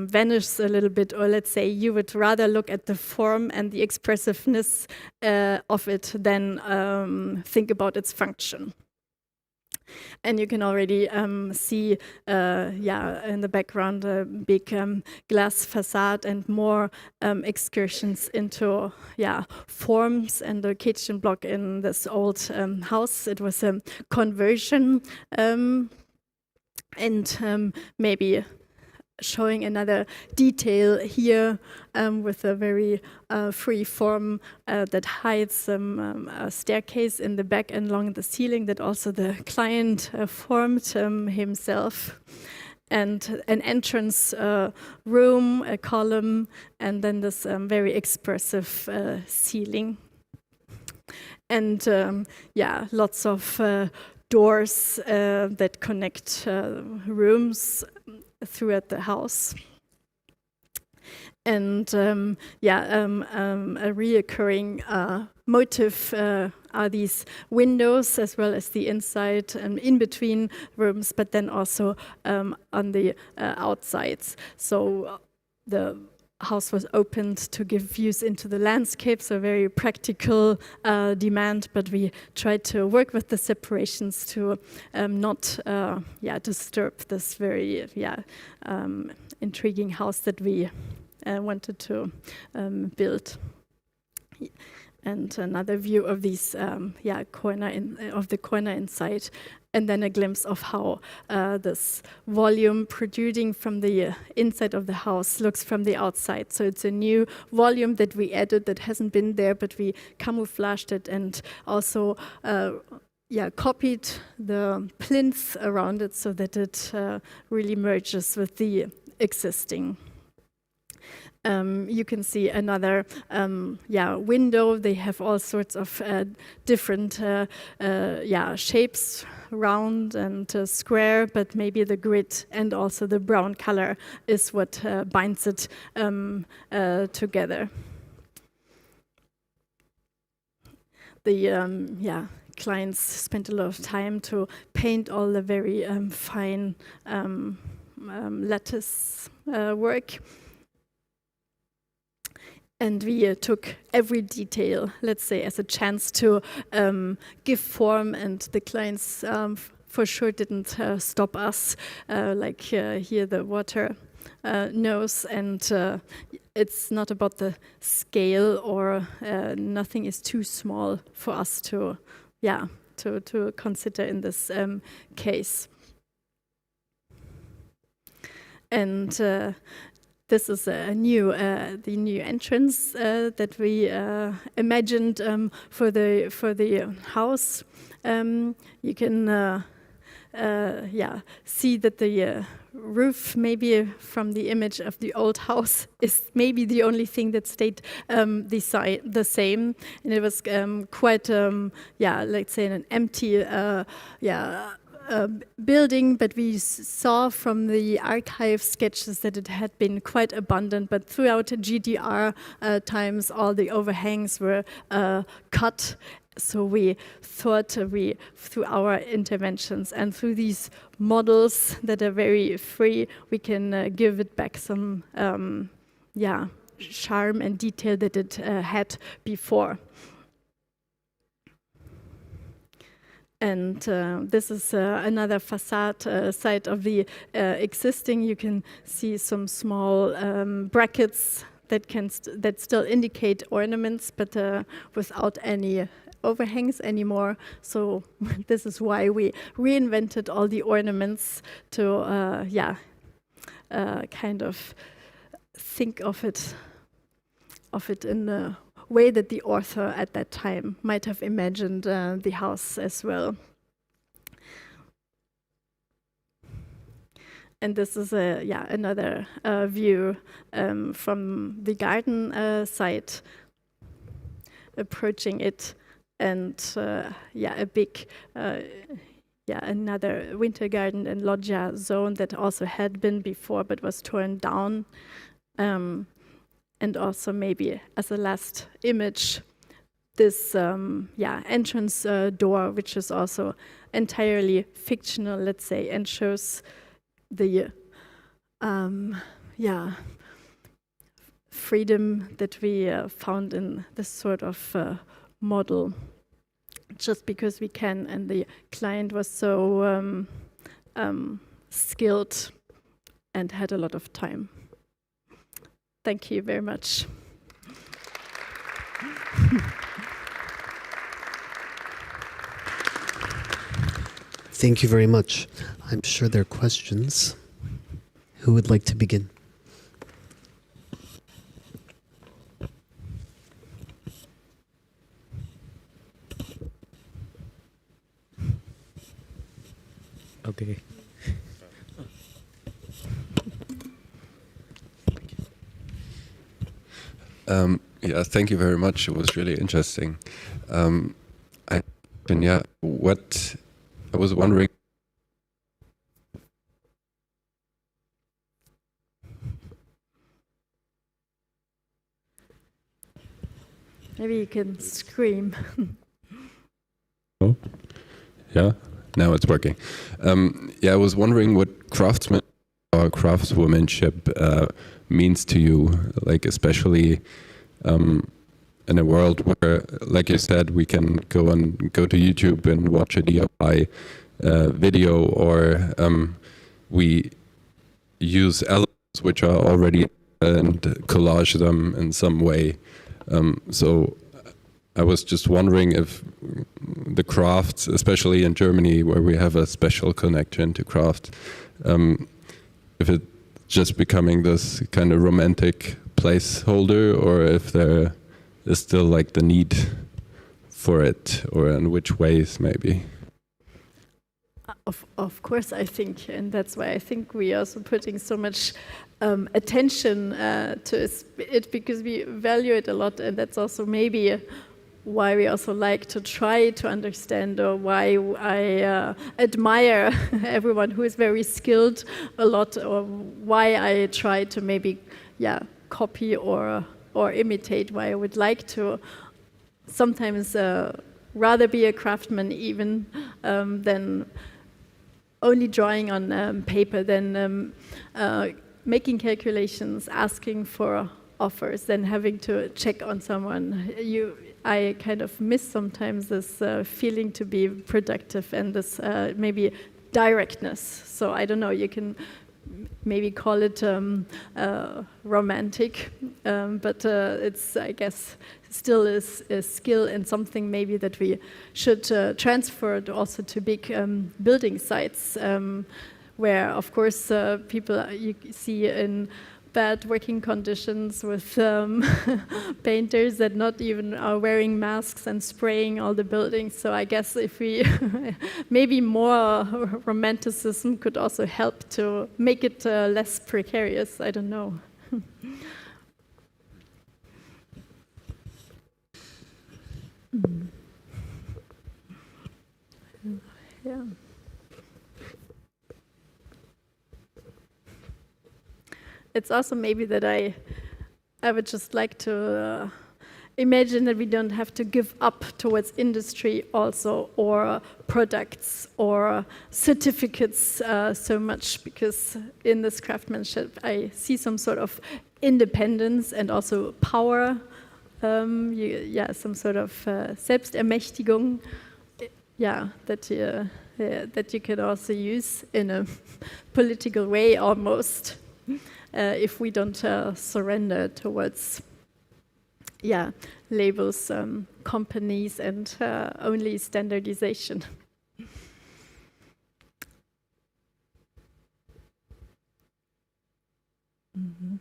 vanishes a little bit, or let's say you would rather look at the form and the expressiveness of it than think about its function. And you can already see, in the background, a big glass facade and more excursions into, forms and the kitchen block in this old house. It was a conversion, and maybe showing another detail here with a very free form that hides a staircase in the back and along the ceiling that also the client formed himself. And an entrance room, a column, and then this very expressive ceiling. And lots of doors that connect rooms throughout the house. And a reoccurring motif are these windows, as well as the inside and in between rooms, but then also on the outsides. So the house was opened to give views into the landscape, so very practical demand, but we tried to work with the separations to not disturb this very intriguing house that we wanted to build. And another view of these corner inside, and then a glimpse of how this volume protruding from the inside of the house looks from the outside. So it's a new volume that we added that hasn't been there, but we camouflaged it and also copied the plinth around it so that it really merges with the existing. You can see another window. They have all sorts of different shapes, round and square, but maybe the grid and also the brown color is what binds it together. The clients spent a lot of time to paint all the very fine lattice work. And we took every detail, let's say, as a chance to give form, and the clients for sure didn't stop us, like here the water nose, and it's not about the scale, or nothing is too small for us to consider in this case. And this is the new entrance that we imagined for the house. You can see that the roof, maybe from the image of the old house, is maybe the only thing that stayed the same, and it was quite let's say an empty building, but we saw from the archive sketches that it had been quite abundant, but throughout GDR times all the overhangs were cut. So we thought through our interventions and through these models that are very free, we can give it back some charm and detail that it had before. And this is another facade side of the existing. You can see some small brackets that still indicate ornaments, but without any overhangs anymore. So this is why we reinvented all the ornaments to kind of think of it in the way that the author at that time might have imagined the house as well. And this is another view from the garden side, approaching it, and a big another winter garden and loggia zone that also had been before but was torn down. And also maybe as a last image, this entrance door, which is also entirely fictional, let's say, and shows the freedom that we found in this sort of model, just because we can, and the client was so skilled and had a lot of time. Thank you very much. Thank you very much. I'm sure there are questions. Who would like to begin? Okay. Thank you very much. It was really interesting. I was wondering. Maybe you can scream. Oh, yeah. Now it's working. I was wondering what craftsmanship or craftswomanship means to you, like especially in a world where, like you said, we can go to YouTube and watch a DIY video, or we use elements which are already and collage them in some way. So I was just wondering if the crafts, especially in Germany, where we have a special connection to craft, if it's just becoming this kind of romantic placeholder, or if there is still like the need for it, or in which ways maybe. Of course, I think, and that's why I think we are also putting so much attention to it, because we value it a lot, and that's also maybe why we also like to try to understand, or why I admire everyone who is very skilled a lot, or why I try to maybe copy or imitate, why I would like to sometimes rather be a craftsman even than only drawing on paper, than making calculations, asking for offers, then having to check on someone. I kind of miss sometimes this feeling to be productive and this maybe directness. So I don't know, you can maybe call it romantic, but it's, I guess, still is a skill and something maybe that we should transfer also to big building sites, where, of course, people you see in bad working conditions with painters that not even are wearing masks and spraying all the buildings. So I guess if we maybe more romanticism could also help to make it less precarious. I don't know. Yeah. It's also maybe that I would just like to imagine that we don't have to give up towards industry also, or products or certificates so much, because in this craftsmanship I see some sort of independence and also power, some sort of Selbstermächtigung, that you can also use in a political way almost. If we don't surrender towards, labels, companies, and only standardization. Mm-hmm.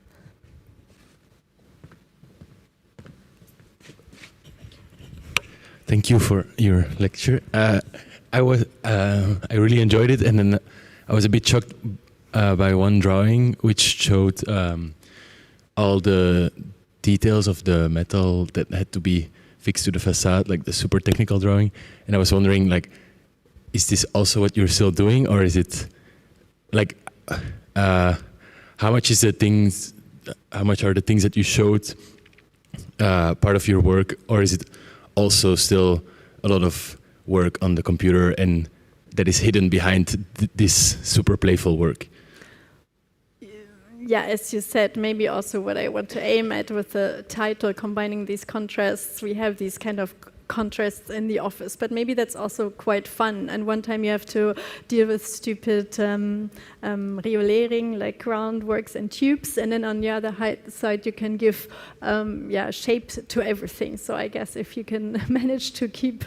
Thank you for your lecture. I really enjoyed it, and then I was a bit shocked by one drawing which showed all the details of the metal that had to be fixed to the facade, like the super technical drawing. And I was wondering, like, is this also what you're still doing, or is it like how much are the things that you showed part of your work, or is it also still a lot of work on the computer and that is hidden behind this super playful work? Yeah, as you said, maybe also what I want to aim at with the title, combining these contrasts. We have these kind of contrasts in the office, but maybe that's also quite fun. And one time you have to deal with stupid riolering, like groundworks and tubes, and then on the other side you can give shape to everything. So I guess if you can manage to keep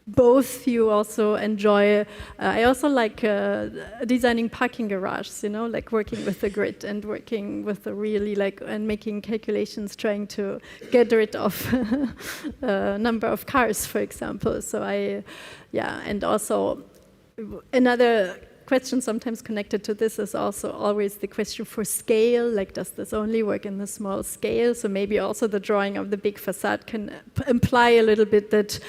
both, you also enjoy. I also like designing parking garages, like working with the grid and working with the really and making calculations, trying to get rid of number of cars, for example. So and also another question sometimes connected to this is also always the question for scale, like does this only work in the small scale? So maybe also the drawing of the big facade can imply a little bit that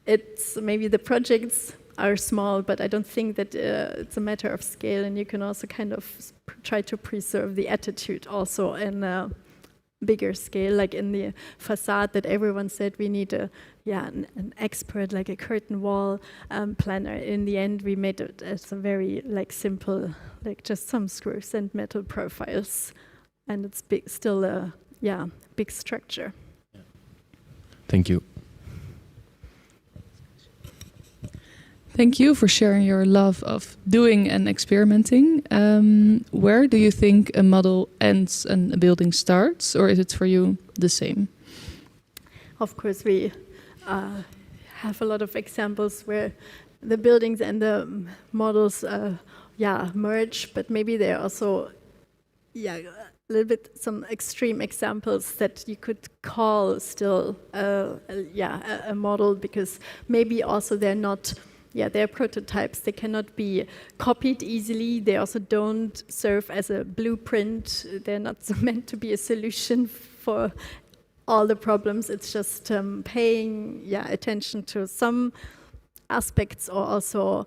it's maybe the projects are small, but I don't think that it's a matter of scale, and you can also kind of try to preserve the attitude also in a bigger scale, like in the facade that everyone said we need an expert, like a curtain wall planner. In the end, we made it as a very simple, like just some screws and metal profiles, and it's still a big structure. Thank you. Thank you for sharing your love of doing and experimenting. Where do you think a model ends and a building starts, or is it for you the same? Of course, we have a lot of examples where the buildings and the models merge, but maybe there are also a little bit some extreme examples that you could call still a model, because maybe also they're not. They're prototypes. They cannot be copied easily. They also don't serve as a blueprint. They're not meant to be a solution for all the problems. It's just paying attention to some aspects, or also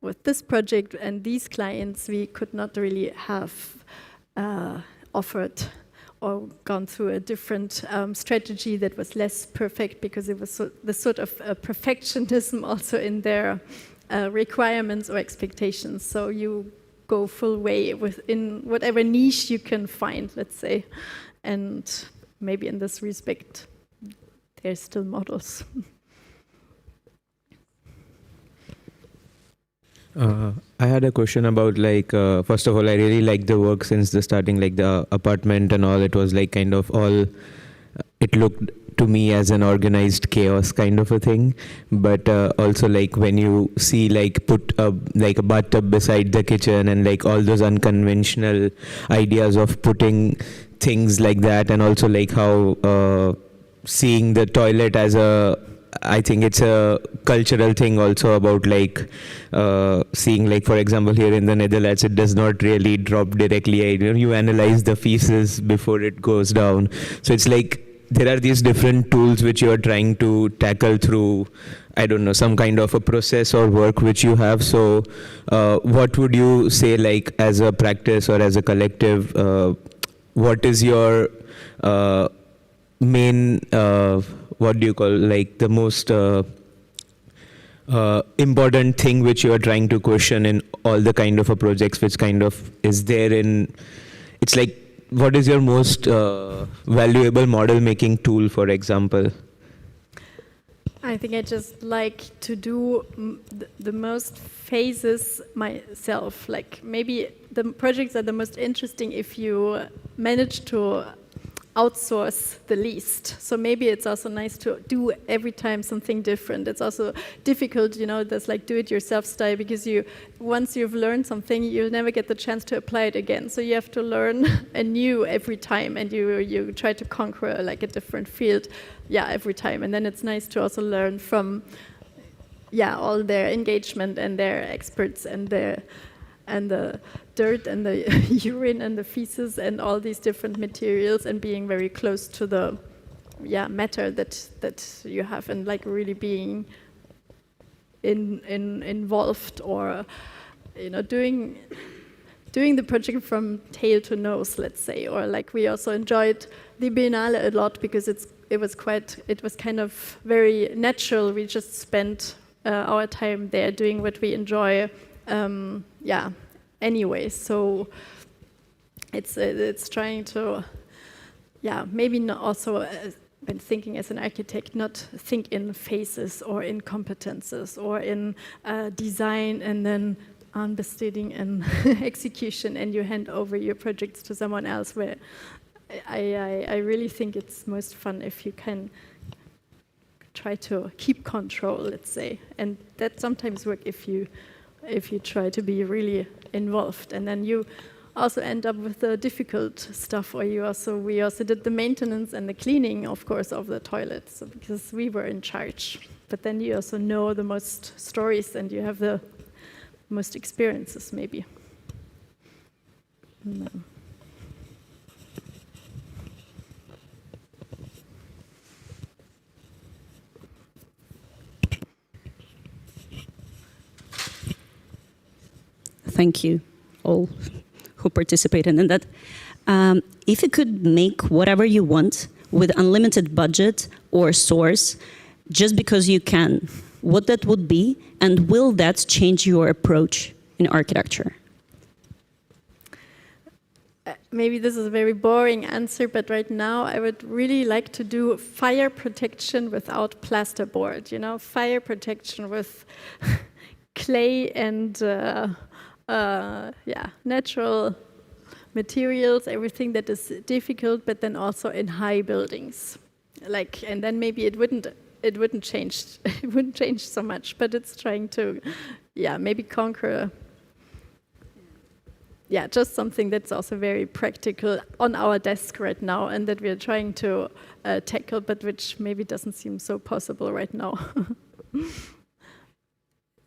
with this project and these clients, we could not really have offered or gone through a different strategy that was less perfect because it was the sort of perfectionism also in their requirements or expectations. So you go full way within whatever niche you can find, let's say. And maybe in this respect, there's still models. I had a question about first of all, I really liked the work since the starting, like the apartment and all. It was like kind of all, it looked to me as an organized chaos kind of a thing. But also like when you see put a bathtub beside the kitchen and like all those unconventional ideas of putting things like that, and also like how seeing the toilet as I think it's a cultural thing also about seeing for example here in the Netherlands it does not really drop directly. You analyze the feces before it goes down. So it's like there are these different tools which you are trying to tackle through, I don't know, some kind of a process or work which you have. So what would you say as a practice or as a collective, what is your main what do you call the most important thing which you are trying to question in all the kind of projects which kind of is there in, it's like what is your most valuable model making tool, for example? I think I just like to do the most phases myself. Maybe the projects are the most interesting if you manage to outsource the least. So maybe it's also nice to do every time something different. It's also difficult, this do-it-yourself style, because once you've learned something, you'll never get the chance to apply it again. So you have to learn anew every time, and you try to conquer a different field, every time. And then it's nice to also learn from, all their engagement and their experts and the dirt and the urine and the feces and all these different materials, and being very close to the matter that you have, and really being involved, or doing the project from tail to nose, let's say. Or we also enjoyed the Biennale a lot because it was kind of very natural. We just spent our time there doing what we enjoy. Anyway, so it's trying to, maybe not also when thinking as an architect, not think in phases or in competences or in design and then anbesteding and execution, and you hand over your projects to someone else. Where I really think it's most fun if you can try to keep control, let's say, and that sometimes works if you try to be really involved, and then you also end up with the difficult stuff. Or we also did the maintenance and the cleaning, of course, of the toilets, because we were in charge. But then you also know the most stories, and you have the most experiences, maybe. No. Thank you all who participated in that. If you could make whatever you want with unlimited budget or source, just because you can, what that would be, and will that change your approach in architecture? Maybe this is a very boring answer, but right now I would really like to do fire protection without plasterboard. Fire protection with clay and natural materials, everything that is difficult, but then also in high buildings. And then maybe it wouldn't change. It wouldn't change so much, but it's trying to, maybe conquer. Just something that's also very practical on our desk right now, and that we're trying to tackle, but which maybe doesn't seem so possible right now.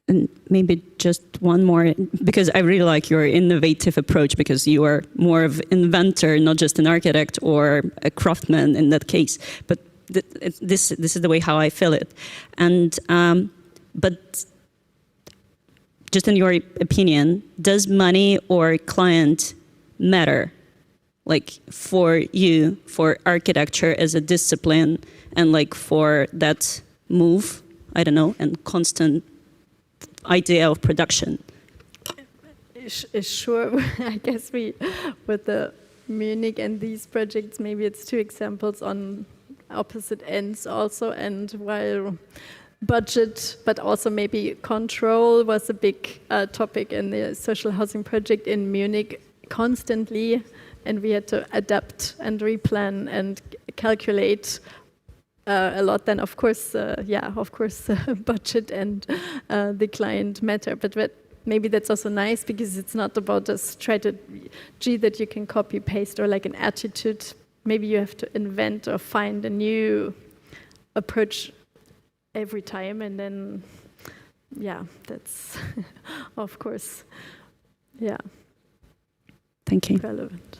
And maybe just one more, because I really like your innovative approach, because you are more of an inventor, not just an architect or a craftsman in that case. But this is the way how I feel it. And but just in your opinion, does money or client matter like for you, for architecture as a discipline, and like for that move, I don't know, and constant idea of production? Sure, I guess with the Munich and these projects, maybe it's two examples on opposite ends also, and while budget, but also maybe control was a big topic in the social housing project in Munich constantly, and we had to adapt and replan and calculate a lot. Then of course, budget and the client matter, but maybe that's also nice because it's not about a strategy that you can copy paste or like an attitude. Maybe you have to invent or find a new approach every time, and then that's of course Thank you. relevant.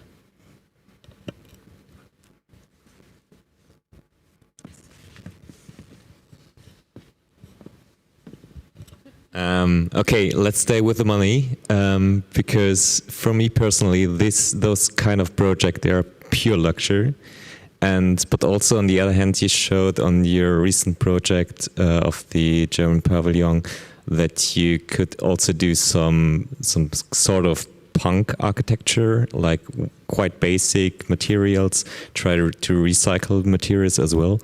Okay, let's stay with the money, because for me personally, those kind of projects, they are pure luxury. But also on the other hand, you showed on your recent project of the German pavilion that you could also do some sort of punk architecture, like quite basic materials, try to recycle materials as well.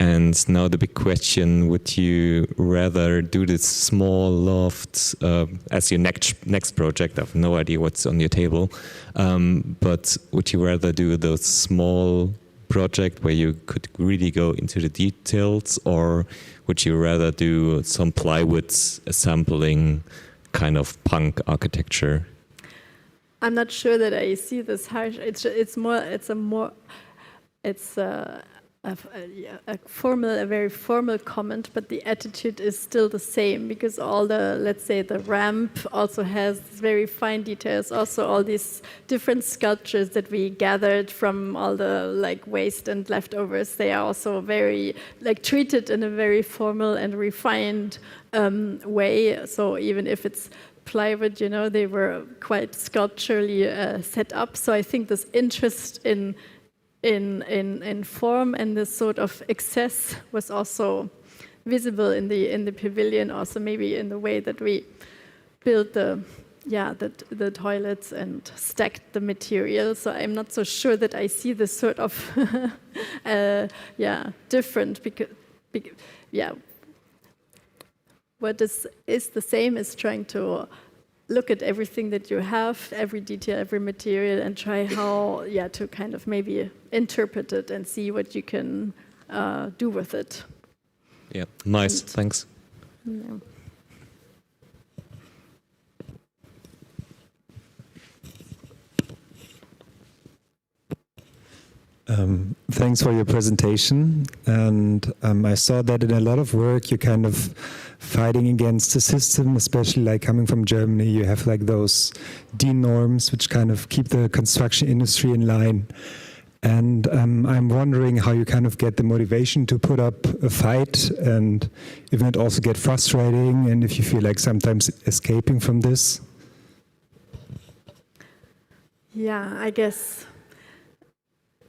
And now the big question, would you rather do this small loft as your next project? I have no idea what's on your table. But would you rather do those small project where you could really go into the details, or would you rather do some plywood assembling kind of punk architecture? I'm not sure that I see this harsh. It's a very formal comment, but the attitude is still the same, because all the, let's say, the ramp also has very fine details. Also, all these different sculptures that we gathered from all the like waste and leftovers, they are also very like treated in a very formal and refined way. So even if it's plywood, they were quite sculpturally set up. So I think this interest in form and this sort of excess was also visible in the pavilion, also maybe in the way that we built the toilets and stacked the material. So I'm not so sure that I see this sort of different, because what is the same is trying to look at everything that you have, every detail, every material, and try how to kind of maybe interpret it and see what you can do with it. Yeah, nice, thanks. Yeah. Thanks for your presentation, and I saw that in a lot of work you're kind of fighting against the system, especially like coming from Germany. You have like those DIN norms which kind of keep the construction industry in line, and I'm wondering how you kind of get the motivation to put up a fight, and if it also get frustrating, and if you feel like sometimes escaping from this. Yeah, I guess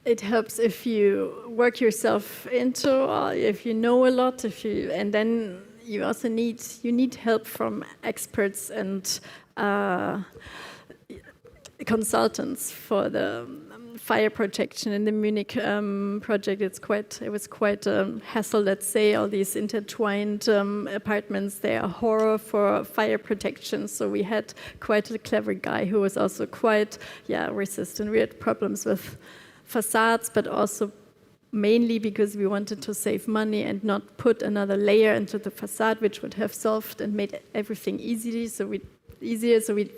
it helps if you work yourself into, if you know a lot, and then you also need help from experts and consultants for the fire protection. In the Munich project, it was quite a hassle. Let's say all these intertwined apartments, they are horror for fire protection. So we had quite a clever guy who was also quite resistant. We had problems with facades, but also mainly because we wanted to save money and not put another layer into the facade, which would have solved and made everything easier. So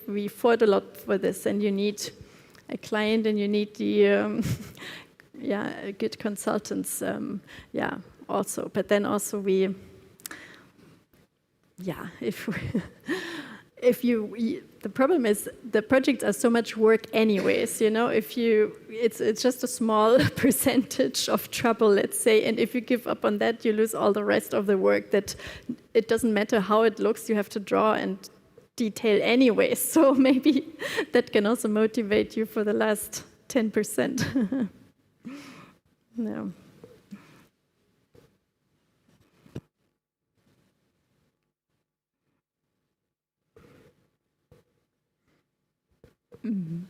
we fought a lot for this, and you need a client, and you need the good consultants, also. But then also the problem is the projects are so much work anyways, it's just a small percentage of trouble, let's say, and if you give up on that, you lose all the rest of the work. That it doesn't matter how it looks, you have to draw and detail anyway. So maybe that can also motivate you for the last 10%. No. Mm-hmm.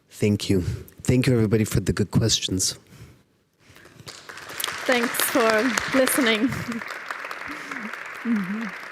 Thank you. Thank you, everybody, for the good questions. Thanks for listening. Mm-hmm.